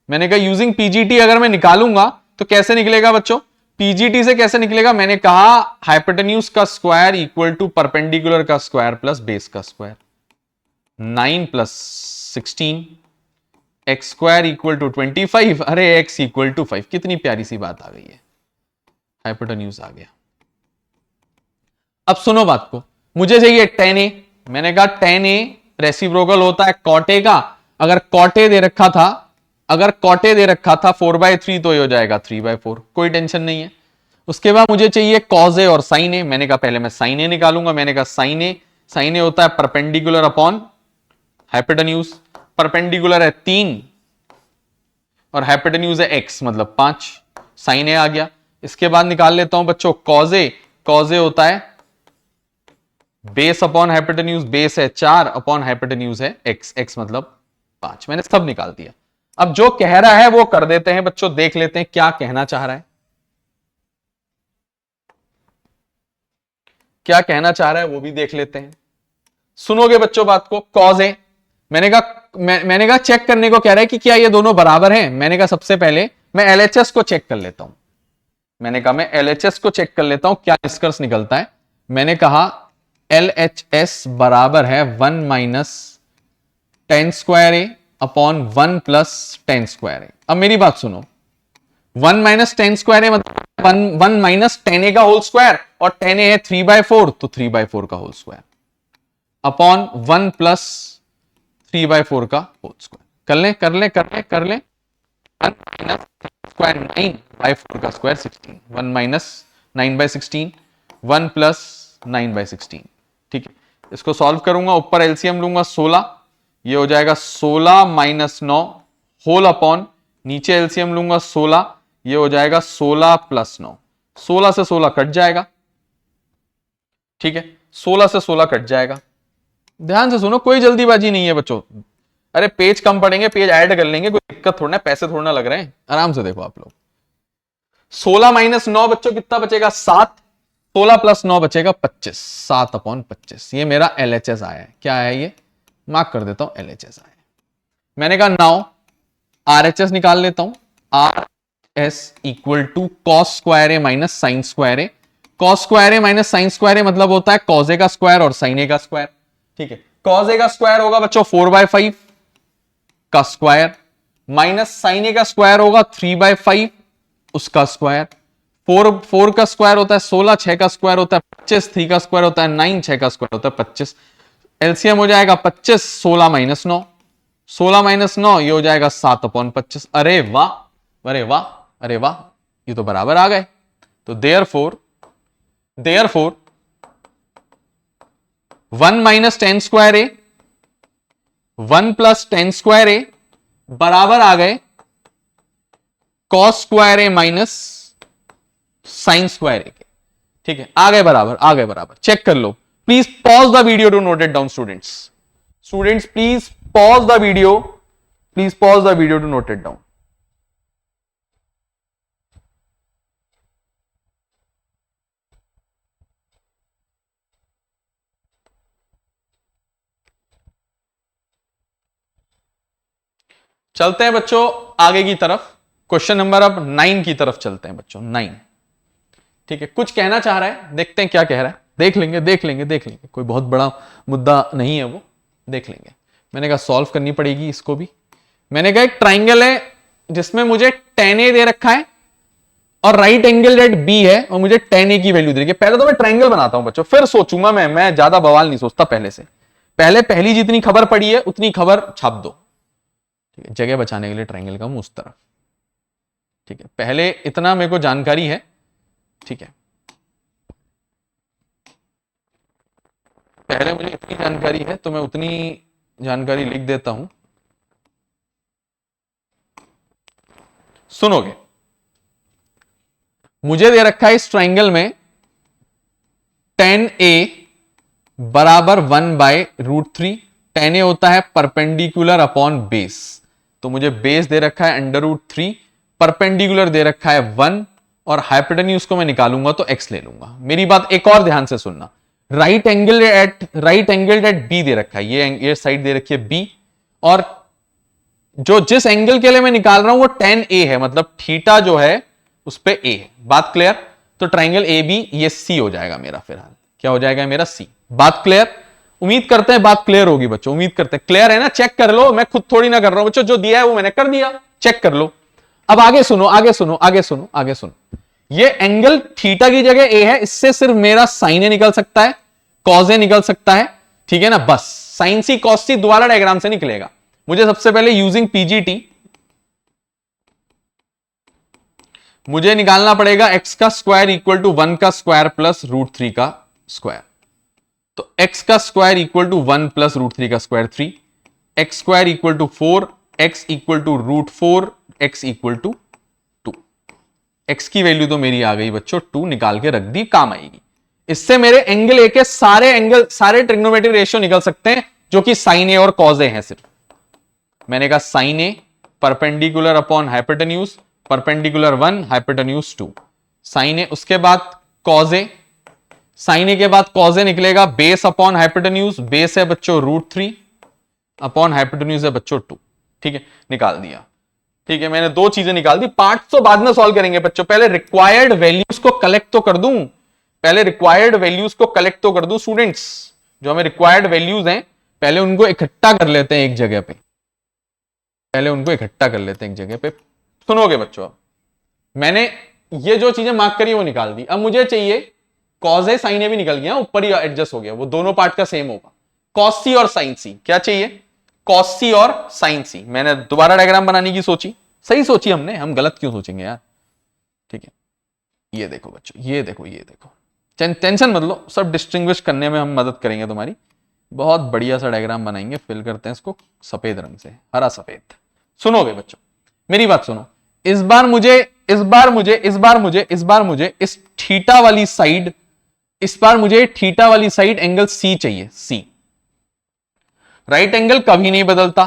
मैंने कहा यूजिंग पीजीटी अगर मैं निकालूंगा तो कैसे निकलेगा बच्चों, पीजीटी से कैसे निकलेगा, मैंने कहा हाइपोटेन्यूज का स्क्वायर इक्वल टू परपेंडिकुलर का स्क्वायर प्लस बेस का square. 9 + 16 X square equal to 25, अरे एक्स इक्वल टू 5, कितनी प्यारी सी बात आ गई है, हाइपोटेन्यूज आ गया। अब सुनो बात को, मुझे चाहिए tan a, मैंने कहा tan a रेसिप्रोकल होता है cot a का, अगर cot a दे रखा था, अगर cot a दे रखा था 4/3 तो ये हो जाएगा 3/4, कोई टेंशन नहीं है। उसके बाद मुझे चाहिए cos a और sin a, मैंने कहा पहले मैं sin a निकालूंगा, मैंने कहा sin a होता है परपेंडिकुलर अपॉन हाइपोटेन्यूज, परपेंडिकुलर है 3 और हाइपोटेन्यूज है x मतलब 5, sin a आ गया। इसके बाद निकाल लेता हूं बच्चों cos a होता है बेस अपॉन हाइपोटेन्यूज, बेस है 4 अपॉन हाइपोटेन्यूज है x मतलब 5, मैंने सब निकाल दिया। अब जो कह रहा है वो कर देते हैं बच्चों, देख लेते हैं क्या कहना चाह रहा है, क्या कहना चाह रहा है वो भी देख लेते हैं। सुनोगे बच्चों बात को, cos a मैंने कहा चेक करने को कह रहा है कि क्या ये दोनों बराबर हैं। मैंने कहा सबसे पहले मैं LHS को चेक कर लेता हूं, मैंने कहा मैं LHS को चेक कर लेता हूं क्या निष्कर्ष निकलता है। मैंने कहा LHS बराबर है 1 minus tan square a upon 1 plus tan square a। अब मेरी बात सुनो, 1 माइनस tan स्क्वायर a मतलब 1 माइनस tan a का होल स्क्वायर, और tan a है 3/4 तो 3/4 का होल स्क्वायर अपॉन 1 प्लस 3/4 का होल स्क्वायर। कर ले 1 माइनस स्क्वायर 9/4 का स्क्वायर 16, 1 माइनस 9/16, 1 प्लस 9/16, ठीक है। इसको सॉल्व करूंगा, ऊपर एलसीएम लूंगा 16, ये हो जाएगा 16 माइनस 9 होल अपॉन, नीचे एलसीएम लूंगा 16, ये हो जाएगा 16 प्लस 9, 16 से 16 कट जाएगा, ठीक है, 16 से 16 कट जाएगा। ध्यान से सुनो, कोई जल्दीबाजी नहीं है बच्चों, अरे पेज कम पड़ेंगे, पेज ऐड कर लेंगे, कोई दिक्कत थोड़ा ना, पैसे थोड़ा ना लग रहे हैं, आराम से देखो आप लोग। 16 माइनस 9 बच्चों कितना बचेगा 7, 16 प्लस 9 बचेगा 25, 7 अपॉन 25, ये मेरा LHS आया है। क्या आया ये, मार्क कर देता हूं LHS आया है। मैंने कहा नाउ RHS निकाल लेता हूं, RS equal to cos square A minus sine square A, cos square A minus sine square A मतलब होता है कॉस ए का स्क्वायर और साइन ए का स्क्वायर, ठीक है। कॉस ए का स्क्वायर होगा बच्चों 4/5 का स्क्वायर, माइनस साइन ए का स्क्वायर होगा 3/5 उसका स्क्वायर, 4 का स्क्वायर होता है 16, 6 का स्क्वायर होता है 25, 3 का स्क्वायर होता है 9, 6 का स्क्वायर होता है 25, एलसीएम हो जाएगा 25, 16 माइनस 9, 16 माइनस 9 ये हो जाएगा 7 अपॉन 25। अरे वाह, अरे वाह, अरे वाह, ये तो बराबर आ गए। तो देयरफॉर 1 माइनस tan स्क्वायर ए 1 प्लस tan स्क्वायर ए बराबर आ गए cos square A minus sine square ए के, ठीक है, आ गए बराबर, आ गए बराबर। चेक कर लो, please pause the video to note it down students please pause the video, please pause the video to note it down. चलते हैं बच्चों आगे की तरफ, क्वेश्चन नंबर अब 9 की तरफ चलते हैं बच्चों, 9, ठीक है। कुछ कहना चाह रहा है, देखते हैं क्या कह रहा है, देख लेंगे, कोई बहुत बड़ा मुद्दा नहीं है वो, देख लेंगे। मैंने कहा सॉल्व करनी पड़ेगी इसको भी। मैंने कहा एक ट्राइंगल है जिसमें मुझे tan a दे रखा है और राइट एंगल एट B है और मुझे tan a की वैल्यू दे रखी है। पहले तो मैं ट्राइंगल बनाता हूं बच्चों, फिर सोचूंगा मैं ज्यादा बवाल नहीं सोचता पहले से, पहली जितनी खबर पड़ी है उतनी खबर छाप दो, ठीक है, जगह बचाने के लिए ट्राइंगल का मुंह उस तरफ, ठीक है, पहले इतना मेरे को जानकारी है, ठीक है, पहले मुझे इतनी जानकारी है तो मैं उतनी जानकारी लिख देता हूं, सुनोगे। मुझे दे रखा है इस ट्राइंगल में tan a बराबर 1/√3, tan a होता है परपेंडिकुलर अपॉन बेस, तो मुझे बेस दे रखा है √3, परपेंडिकुलर दे रखा है 1 और हाइपोटेन्यूज को मैं निकालूंगा तो x ले लूंगा। मेरी बात एक और ध्यान से सुनना, राइट एंगल एट B दे रखा है, ये साइड दे रखी है B, और जो जिस एंगल के लिए मैं निकाल रहा हूं वो tan a है, मतलब थीटा जो है उस पे a है। बात क्लियर? तो ट्राइंगल AB ये C हो जाएगा मेरा, फिलहाल क्या हो जाएगा मेरा C, बात क्लियर? उम्मीद करते हैं बात क्लियर होगी बच्चों, उम्मीद करते हैं क्लियर है ना। चेक कर लो, मैं खुद थोड़ी ना कर रहा हूं बच्चों, जो दिया है वो मैंने कर दिया, चेक कर लो। अब आगे सुनो, आगे सुनो, आगे सुनो, आगे सुनो। ये एंगल थीटा की जगह ए है, इससे सिर्फ मेरा साइन ए निकल सकता है, कॉज ए निकल सकता है, ठीक है ना। बस साइन सी कॉस सी दोबारा डायग्राम से निकलेगा। मुझे सबसे पहले यूजिंग पीजीटी मुझे निकालना पड़ेगा एक्स का स्क्वायर इक्वल टू 1 का स्क्वायर प्लस √3 का स्क्वायर। तो एक्स का स्क्वायर इक्वल टू 1 प्लस √3 का square 3, X square equal to 4, X equal to √4, X equal to 2। एक्स की वैल्यू तो मेरी आ गई बच्चों 2, निकाल के रख दी, काम आएगी। इससे मेरे एंगल ए के सारे एंगल, सारे ट्रिग्नोमेट्रिक रेशियो निकल सकते हैं, जो कि साइन ए और कॉज ए हैं। सिर्फ मैंने कहा sine A perpendicular upon hypotenuse, perpendicular 1 hypotenuse 2, sine A. उसके बाद कॉज ए, साइन ए के बाद कॉज ए निकलेगा बेस अपॉन हाइपोटेन्यूज, बेस है बच्चों √3 अपॉन हाइपोटेन्यूज है बच्चों 2, ठीक है, निकाल दिया। ठीक है, मैंने दो चीजें निकाल दी। पार्ट तो बाद में सॉल्व करेंगे बच्चों, पहले रिक्वायर्ड वैल्यूज को कलेक्ट तो कर दूं, पहले रिक्वायर्ड वैल्यूज को कलेक्ट तो कर दूं। स्टूडेंट्स, जो हमें रिक्वायर्ड वैल्यूज हैं पहले उनको इकट्ठा कर लेते हैं एक जगह पे, पहले उनको इकट्ठा कर लेते हैं एक जगह पे। सुनोगे बच्चों, मैंने ये जो चीजें मार्क करी वो निकाल दी। अब मुझे चाहिए कॉज ए साइन ए भी निकल गया, ऊपर ही एडजस्ट हो गया, वो दोनों पार्ट का सेम होगा। कॉस सी और साइन सी, क्या चाहिए? कॉस सी और साइन सी। मैंने दोबारा डायग्राम बनाने की सोची, सही सोची हमने, हम गलत क्यों सोचेंगे यार। ठीक है, ये देखो बच्चों, ये देखो, ये देखो, टेंशन मत लो, सब डिस्टिंग्विश करने में हम मदद करेंगे तुम्हारी। बहुत बढ़िया सा डायग्राम बनाएंगे, फिल करते हैं इसको सफेद रंग से, हरा सफेद। सुनोगे बच्चों, मेरी बात सुनो। इस बार मुझे इस थीटा वाली साइड, इस बार मुझे थीटा वाली साइड एंगल सी चाहिए, सी। राइट एंगल कभी नहीं बदलता,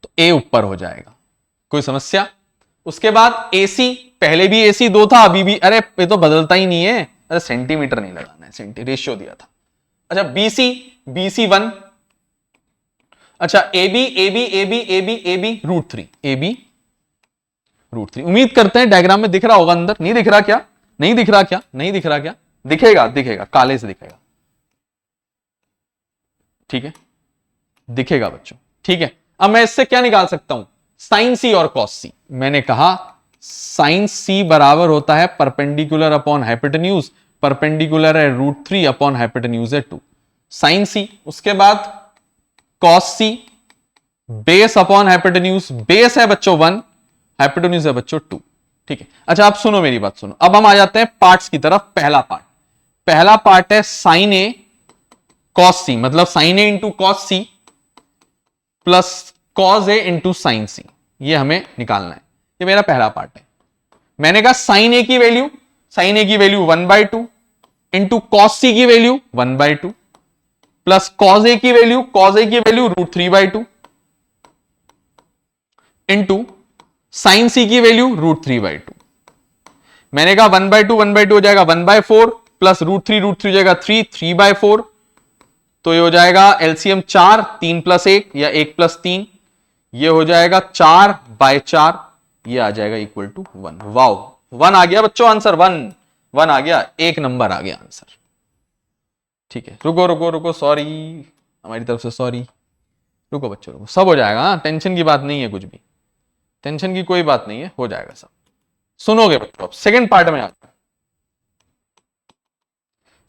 तो ए ऊपर हो जाएगा, कोई समस्या? उसके बाद एसी, पहले भी एसी 2 था, अभी भी, अरे ये तो बदलता ही नहीं है, अरे सेंटीमीटर नहीं लगाना है, रेशियो दिया था। अच्छा बीसी, बीसी 1, अच्छा AB, AB, AB, AB, AB √3, AB √3। उम्मीद करते हैं डायग्राम में दिख रहा होगा, अंदर नहीं दिख रहा क्या? नहीं दिख रहा क्या? नहीं दिख रहा क्या? दिखेगा, दिखेगा, काले से दिखेगा, ठीक है, दिखेगा बच्चों, ठीक है। अब मैं इससे क्या निकाल सकता हूं? साइन सी और कॉस सी। मैंने कहा साइन सी बराबर होता है परपेंडिकुलर अपॉन हाइपोटेन्यूज, परपेंडिकुलर है √3 अपॉन हाइपोटेन्यूज है 2, साइन सी। उसके बाद कॉस सी बेस अपॉन हाइपोटेन्यूज, बेस है बच्चों 1, हाइपोटेन्यूज है बच्चों 2, ठीक है। अच्छा आप सुनो, मेरी बात सुनो, अब हम आ जाते हैं पार्ट्स की तरफ। पहला पार्ट है साइन ए कॉस सी, मतलब sine A into cos C plus cos A into sine C, ये हमें निकालना है, ये मेरा पहला पार्ट है। मैंने कहा साइन ए की वैल्यू, साइन ए की वैल्यू 1/2 इंटू कॉस सी की वैल्यू 1/2 प्लस कॉस ए की वैल्यू, कॉस ए की वैल्यू √3/2 इंटू साइन सी की वैल्यू √3/2। मैंने कहा 1/2 1/2 हो जाएगा 1/4 प्लस √3 हो जाएगा 3/4, तो ये हो जाएगा एलसीएम 4, 3 + 1 या 1 + 3, ये हो जाएगा 4/4, ये आ जाएगा इक्वल टू 1। वाओ, 1 आ गया बच्चों आंसर, 1 आ गया, 1 नंबर आ गया आंसर। ठीक है, रुको रुको रुको, सॉरी, हमारी तरफ से सॉरी, रुको बच्चों रुको, सब हो जाएगा, हाँ टेंशन की बात नहीं है, कुछ भी टेंशन की कोई बात नहीं है, हो जाएगा सब। सुनोगे बच्चों, अब सेकंड पार्ट में आता है।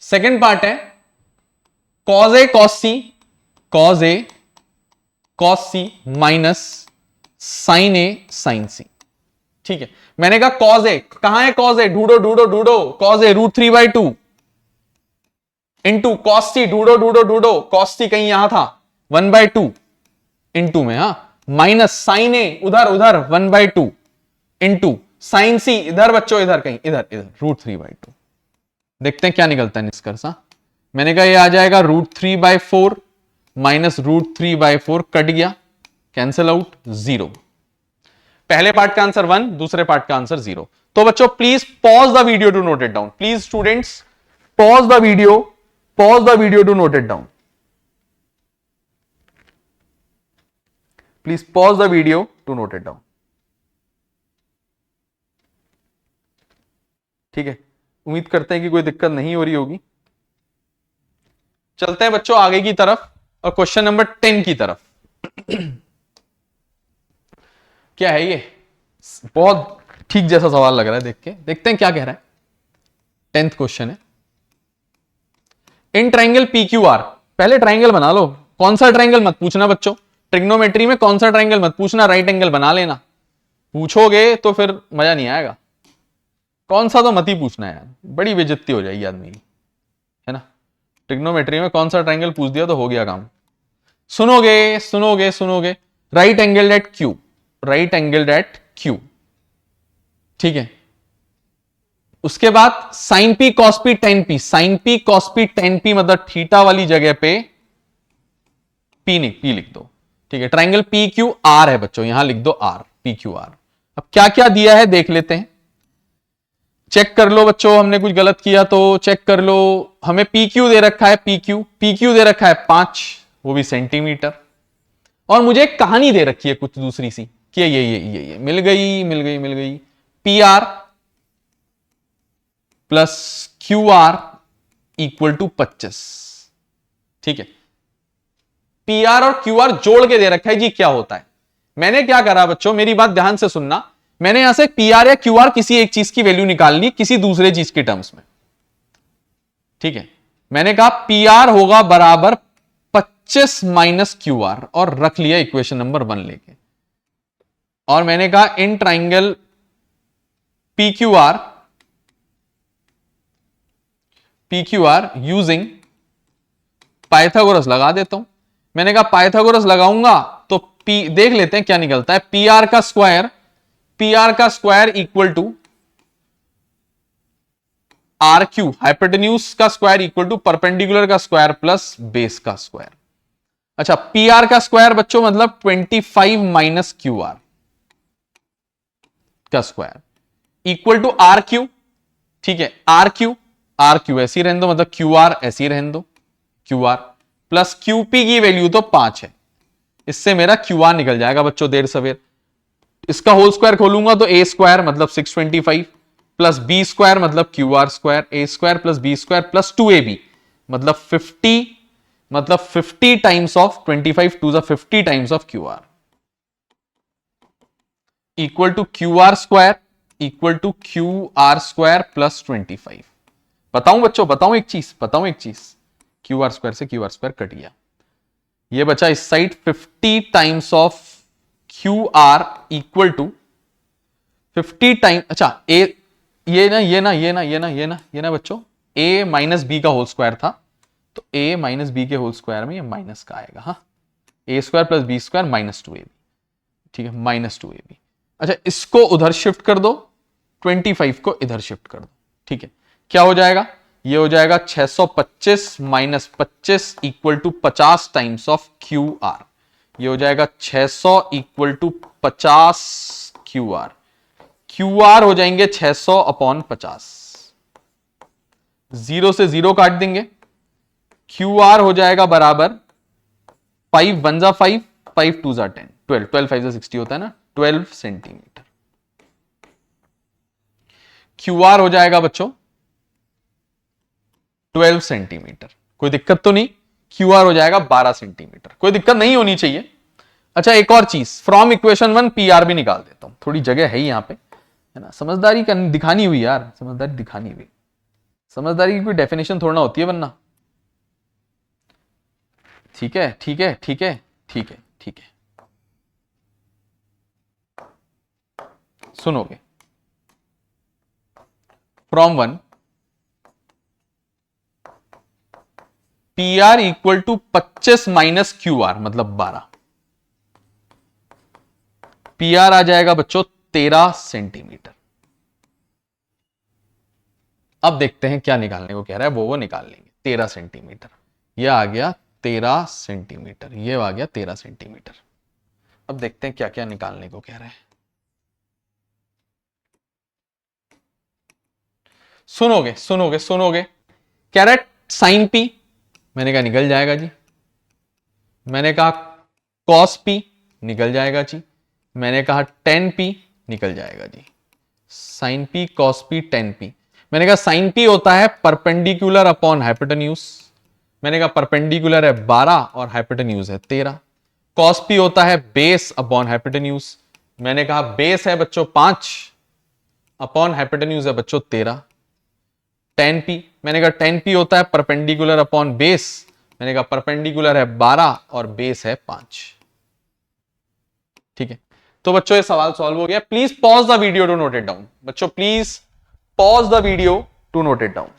सेकंड पार्ट है कॉज ए कॉस सी, कॉज ए कॉस सी माइनस साइन ए साइन सी, ठीक है। मैंने कहा कॉज ए, कहां है कॉज ए? ढूंढो ढूंढो ढूंढो, कॉज ए √3/2 इंटू कॉस सी, ढूंढो ढूंढो ढूंढो, कॉस सी कहीं यहां था 1/2 इंटू में, हाँ, माइनस साइन ए उधर उधर 1/2 इंटू साइन सी इधर बच्चों, इधर कहीं, इधर इधर √3/2। देखते हैं क्या निकलता है निष्कर्ष। मैंने कहा ये आ जाएगा √3/4 माइनस √3/4, कट गया, कैंसिल आउट, 0। पहले पार्ट का आंसर 1, दूसरे पार्ट का आंसर 0। तो बच्चों please pause the video to note it down, please students pause the video, to note it down, please pause the video to note it down, ठीक है। उम्मीद करते हैं कि कोई दिक्कत नहीं हो रही होगी। चलते हैं बच्चों आगे की तरफ और क्वेश्चन नंबर 10 की तरफ। क्या है ये? बहुत ठीक जैसा सवाल लग रहा है देख के, देखते हैं क्या कह रहा है। 10th क्वेश्चन है, in triangle P Q R, पहले ट्राइंगल बना लो। कौन सा ट्राइंगल मत पूछना बच्चों, ट्रिग्नोमेट्री में कौन सा ट्राइंगल मत पूछना, राइट एंगल बना लेना। पूछोगे तो फिर मजा नहीं आएगा, कौन सा तो मत ही पूछना यार, बड़ी बेइज्जती हो जाएगी आदमी की, है ना। ट्रिग्नोमेट्री में कौन सा ट्राइंगल पूछ दिया तो हो गया काम। सुनोगे सुनोगे सुनोगे, right angle at Q, right angle at Q, ठीक है। उसके बाद sine P cos P ten P, sine P cos P ten P मतलब थीटा वाली जगह पे पी लिख दो, ठीक है। ट्राइंगल पी क्यू आर है बच्चों, यहां लिख दो आर, पी क्यू आर। अब क्या क्या दिया है देख लेते हैं, चेक कर लो बच्चों, हमने कुछ गलत किया तो चेक कर लो। हमें पी क्यू दे रखा है, पी क्यू दे रखा है 5, वो भी सेंटीमीटर। और मुझे एक कहानी दे रखी है कुछ दूसरी सी कि ये मिल गई P R plus Q R equal to 25, ठीक है। पी आर और क्यू आर जोड़ के दे रखा है जी, क्या होता है। मैंने क्या करा बच्चों, मेरी बात ध्यान से सुनना, मैंने यहां से पी आर या क्यू आर किसी एक चीज की वैल्यू निकाल ली किसी दूसरे चीज के टर्म्स में, ठीक है। मैंने कहा पी आर होगा बराबर 25 माइनस क्यू आर और रख लिया इक्वेशन नंबर 1 लेके। और मैंने कहा in triangle P Q R using Pythagoras लगा देता हूं। मैंने कहा पाइथागोरस लगाऊंगा तो पी देख लेते हैं क्या निकलता है। पी आर का square equal to R Q, hypotenuse का स्क्वायर इक्वल टू परपेंडिकुलर का स्क्वायर प्लस बेस का स्क्वायर। अच्छा, पी आर का स्क्वायर बच्चों मतलब 25 माइनस क्यू आर का square equal to R Q, ठीक है। आर क्यू ऐसी रहने दो, मतलब क्यू आर ऐसी रहने दो, क्यू आर प्लस क्यूपी की वैल्यू तो 5 है, इससे मेरा क्यू आर निकल जाएगा बच्चों देर सवेर। इसका होल स्क्वायर खोलूंगा तो ए स्क्वायर मतलब 625 प्लस बी स्क्वायर मतलब Q R square, A square plus B square plus 2ab मतलब 50 times of 25 to the 50 times of Q R equal to Q R square plus 25। बताऊं बच्चों, बताऊं एक चीज, क्यू आर स्क्वायर से Q R square cut गया, ये बचा इस side 50 times of Q R equal to 50 time, अच्छा ये ना बच्चों, a माइनस बी का होल स्क्वायर था, तो a माइनस बी के होल स्क्वायर में ये माइनस का आएगा, हाँ। a square plus B square minus 2ab, ठीक है, माइनस 2ab। अच्छा, इसको उधर शिफ्ट कर दो, 25 को इधर शिफ्ट कर दो, ठीक है। क्या हो जाएगा, ये हो जाएगा 625 minus 25 equal to 50 times of Q R, ये हो जाएगा 600 इक्वल टू 50 क्यू आर हो जाएंगे 600 अपॉन 50, 0 से 0 काट देंगे, क्यू आर हो जाएगा बराबर 5 1 जा 5, 5 2 जा 10, 12 5 जा 60 होता है ना, 12 सेंटीमीटर। क्यू आर हो जाएगा बच्चों 12 सेंटीमीटर, कोई दिक्कत तो नहीं। क्यू आर हो जाएगा 12 सेंटीमीटर, कोई दिक्कत नहीं होनी चाहिए। अच्छा, एक और चीज, फ्रॉम इक्वेशन 1 पी आर भी निकाल देता हूं, थोड़ी जगह है यहां पे, है ना। समझदारी दिखानी हुई यार, समझदारी की कोई डेफिनेशन थोड़ा होती है वरना, ठीक है। सुनोगे, from 1 P R equal to 25 minus Q R मतलब 12, पी आर आ जाएगा बच्चों 13 सेंटीमीटर। अब देखते हैं क्या निकालने को कह रहा है, वो निकाल लेंगे। 13 सेंटीमीटर, ये आ गया 13 सेंटीमीटर, ये आ गया 13 सेंटीमीटर। अब देखते हैं क्या क्या निकालने को कह रहा है। सुनोगे, कह रहा है साइन पी, मैंने कहा निकल जाएगा जी। मैंने कहा कॉस पी निकल जाएगा जी। मैंने कहा टेन पी निकल जाएगा जी। Sine P cos P ten P, मैंने कहा साइन पी होता है परपेंडिकुलर अपॉन हाइपोटेन्यूज, मैंने कहा परपेंडिकुलर है 12 और हाइपोटेन्यूज है 13। कॉस पी होता है बेस अपॉन हाइपोटेन्यूज। मैंने कहा बेस है बच्चों 5 अपॉन हाइपोटेन्यूज है बच्चों 13। टेन पी, मैंने कहा टेन पी होता है परपेंडिकुलर अपॉन बेस। मैंने कहा परपेंडिकुलर है 12 और बेस है 5। ठीक है, तो बच्चों ये सवाल सॉल्व हो गया। Please pause the video to note it down. बच्चों please pause the video to note it down.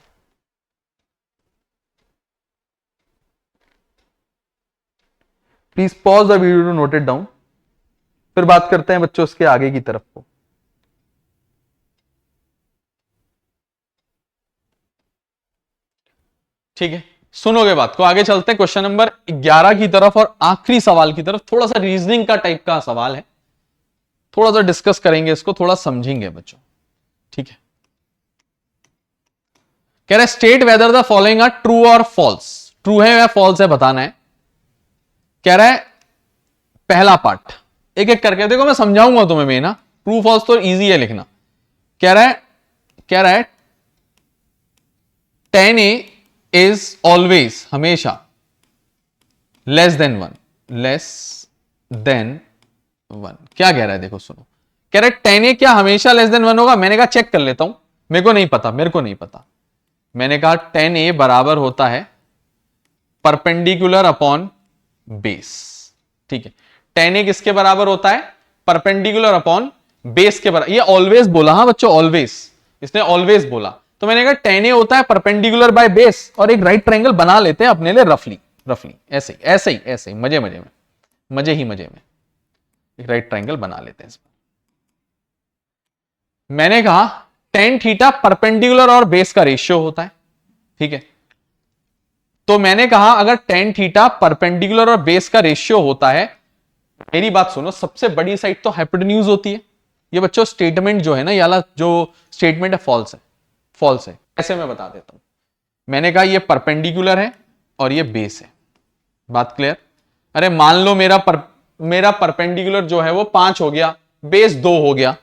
Please pause the video to note it down, फिर बात करते हैं बच्चों इसके आगे की तरफ को। ठीक है, सुनोगे बात को, आगे चलते हैं क्वेश्चन नंबर 11 की तरफ और आखिरी सवाल की तरफ। थोड़ा सा रीजनिंग का टाइप का सवाल है, थोड़ा सा डिस्कस करेंगे इसको, थोड़ा समझेंगे बच्चों। ठीक है, कह रहे state whether the following are true और फॉल्स। ट्रू है या फॉल्स है बताना है। कह रहा है पहला पार्ट एक एक करके देखो, मैं समझाऊंगा तुम्हें। मैं ना ट्रू फॉल्स तो इजी है लिखना। कह रहा है 10a इज ऑलवेज, हमेशा लेस देन 1, लेस देन 1। क्या कह रहा है देखो सुनो, कह रहा है 10a क्या हमेशा लेस देन 1 होगा। मैंने कहा चेक कर लेता हूं, मेरे को नहीं पता। मैंने कहा 10a बराबर होता है परपेंडिकुलर अपॉन बेस। ठीक है, 10a किसके बराबर होता है, परपेंडिकुलर अपॉन बेस के बराबर। ये ऑलवेज बोला, हाँ बच्चों ऑलवेज, इसने ऑलवेज बोला। तो मैंने कहा 10a होता है परपेंडिकुलर बाय बेस, और एक राइट ट्रायंगल बना लेते हैं अपने लिए रफली ऐसे ही मजे में एक राइट ट्रायंगल बना लेते हैं। मैंने कहा टेन थीटा परपेंडिकुलर और बेस का रेशियो होता है। ठीक है, तो मैंने कहा अगर टेन थीटा परपेंडिकुलर और बेस का रेशियो होता है, मेरी बात सुनो, सबसे बड़ी साइड तो हाइपोटेन्यूज होती है। ये बच्चों स्टेटमेंट जो है ना, याला जो स्टेटमेंट है फॉल्स है। ऐसे मैं बता देता हूं। मैंने कहा ये परपेंडिकुलर है और ये बेस है, बात क्लियर। अरे मान लो मेरा परपेंडिकुलर जो है वो 5 हो गया, बेस 2 हो गया,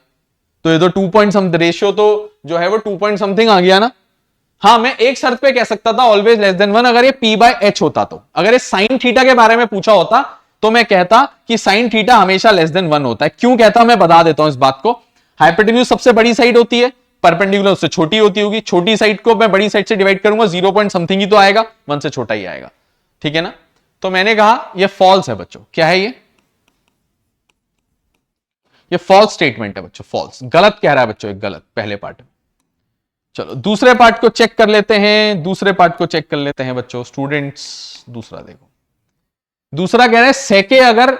तो ये तो 2 पॉइंट समथिंग, रेशियो तो जो है वो 2 पॉइंट समथिंग आ गया ना। हाँ, मैं एक शर्त पे कह सकता था ऑलवेज लेस देन 1, अगर ये p बाय एच होता तो। अगर ये साइन थीटा के बारे में पूछा होता तो मैं कहता कि साइन थीटा हमेशा लेस देन 1 होता है। क्यों कहता, मैं बता देता हूं इस बात को। हाइपोटेन्यूज सबसे बड़ी साइड होती है, परपेंडिकुलर उससे छोटी होती होगी। छोटी साइड को मैं बड़ी साइड से डिवाइड करूंगा, 0 पॉइंट समथिंग ही तो आएगा, 1 से छोटा ही आएगा। ठीक है ना, तो मैंने कहा ये फॉल्स है बच्चों। क्या है ये फॉल्स स्टेटमेंट है बच्चों, फॉल्स, गलत कह रहा है बच्चों, एक गलत पहले पार्ट में। चलो दूसरे पार्ट को चेक कर लेते हैं बच्चों, स्टूडेंट्स। दूसरा देखो, दूसरा कह रहा है सेके अगर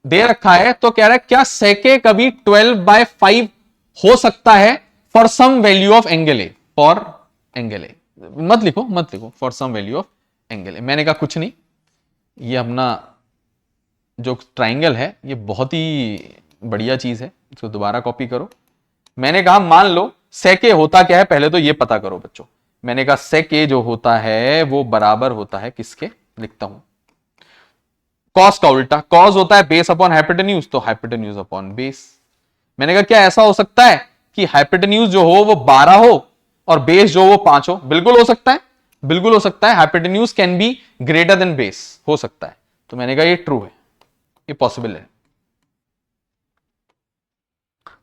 दे रखा है तो कह रहा है क्या सेके कभी 12/5 हो सकता है for some value of angle A. For angle A मत लिखो for some value of angle A. मैंने कहा कुछ नहीं, ये अपना जो ट्राइंगल है ये बहुत ही बढ़िया चीज है, इसको दोबारा कॉपी करो। मैंने कहा मान लो सेक ए होता क्या है, पहले तो ये पता करो बच्चों। मैंने कहा सेक ए जो होता है वो बराबर होता है किसके, लिखता हूं कॉस का उल्टा। कॉस होता है बेस अपॉन हाइपोटेन्यूज, तो हाइपोटेन्यूज अपॉन बेस। मैंने कहा क्या ऐसा हो सकता है कि हाइपोटेन्यूज जो हो वो 12 हो और बेस जो वो 5 हो। बिल्कुल हो सकता है, hypotenuse can be greater than base, हो सकता है। तो मैंने कहा ये ट्रू है, ये पॉसिबल है।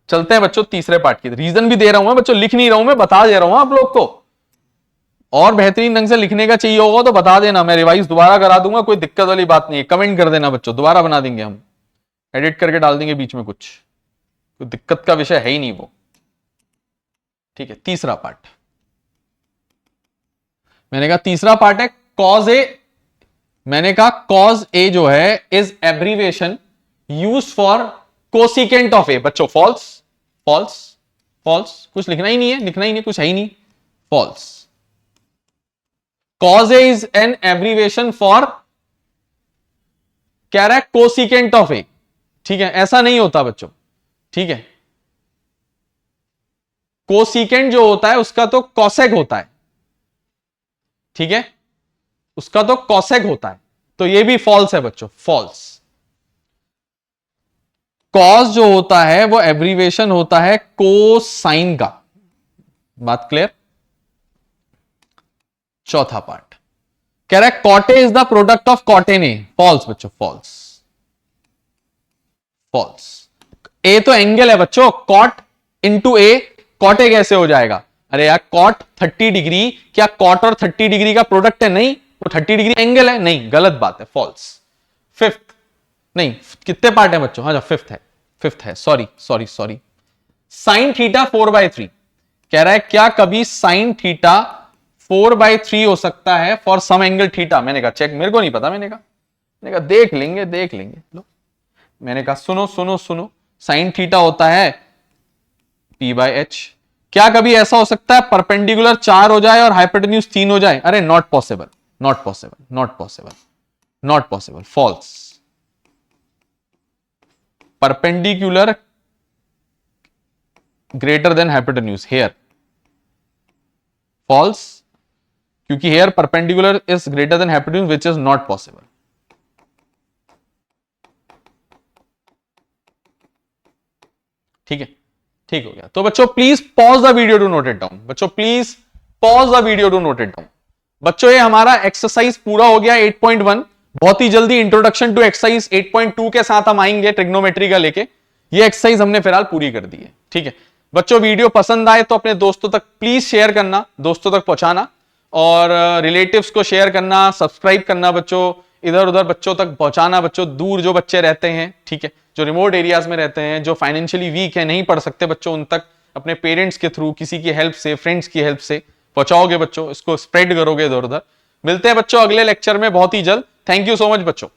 चलते हैं बच्चों तीसरे पार्ट की। रीजन भी दे रहा हूं मैं बच्चों, लिख नहीं रहा हूं मैं, बता दे रहा हूं आप लोग को। और बेहतरीन ढंग से लिखने का चाहिए होगा तो बता देना, मैं रिवाइज दोबारा करा दूंगा, कोई दिक्कत वाली बात नहीं है। कमेंट कर देना बच्चों, दोबारा बना देंगे हम, एडिट करके डाल देंगे बीच में, कुछ कोई दिक्कत का विषय है ही नहीं वो। ठीक है, तीसरा पार्ट मैंने कहा तीसरा पार्ट है कॉज ए। मैंने कहा कॉज ए जो है is abbreviation used for cosecant of A. बच्चों फॉल्स, कुछ लिखना ही नहीं है, कुछ है ही नहीं, false. Cos A is an abbreviation for, कह रहा है कोसिकेंट ऑफ ए। ठीक है, ऐसा नहीं होता बच्चों। ठीक है, कोसिकेंट जो होता है उसका तो कॉसेक होता है। ठीक है, उसका तो कॉसेक होता है, तो ये भी फॉल्स है बच्चों, फॉल्स। कॉस जो होता है वो एब्रीविएशन होता है कोसाइन का। बात क्लियर। चौथा पार्ट कह रहा है cot A is the product of cot and A, false बच्चों, फॉल्स, फॉल्स। ए तो एंगल है बच्चों, cot into A, cot A कैसे हो जाएगा? अरे यार कॉट 30 डिग्री, क्या कॉट और 30 डिग्री का प्रोडक्ट है? नहीं, वो 30 डिग्री एंगल है, नहीं, गलत बात है, फॉल्स। फिफ्थ, नहीं कितने पार्ट है बच्चों? हाँ फिफ्थ है, फिफ्थ है, sorry sorry sorry. Sine theta 4/3, कह रहा है क्या कभी साइन थीटा 4/3 हो सकता है फॉर सम एंगल थीटा? मैंने कहा चेक, मेरे को नहीं पता, मैंने कहा देख लेंगे देख लेंगे। लो, मैंने कहा सुनो सुनो सुनो, साइन थीटा होता है P/H। क्या कभी ऐसा हो सकता है परपेंडिकुलर 4 हो जाए और हाइपोटेन्यूज 3 हो जाए? अरे not possible, not possible, not possible, not possible, false. Perpendicular greater than hypotenuse here, false, क्योंकि here perpendicular is greater than hypotenuse which is not possible. ठीक है, ठीक हो गया। तो बच्चों please pause the video to note it down, बच्चों please pause the video to note it down. बच्चों ये हमारा एक्सरसाइज पूरा हो गया 8.1। बहुत ही जल्दी इंट्रोडक्शन टू एक्सरसाइज 8.2 के साथ हम आएंगे ट्रिग्नोमेट्री का लेके। ये एक्सरसाइज हमने फिलहाल पूरी कर दी है, ठीक है बच्चों। वीडियो पसंद आए तो अपने दोस्तों तक प्लीज शेयर करना, दोस्तों तक पहुंचाना, और रिलेटिव्स को शेयर करना, सब्सक्राइब करना बच्चों, इधर उधर बच्चों तक पहुंचाना बच्चों, दूर जो बच्चे रहते हैं, ठीक है, जो रिमोट एरियाज में रहते हैं, जो फाइनेंशियली वीक है, नहीं पढ़ सकते बच्चों, उन तक अपने पेरेंट्स के थ्रू, किसी की हेल्प से, फ्रेंड्स की हेल्प से पहुंचाओगे बच्चों, इसको स्प्रेड करोगे इधर उधर। मिलते हैं बच्चों अगले लेक्चर में बहुत ही जल्द। थैंक यू सो मच बच्चों।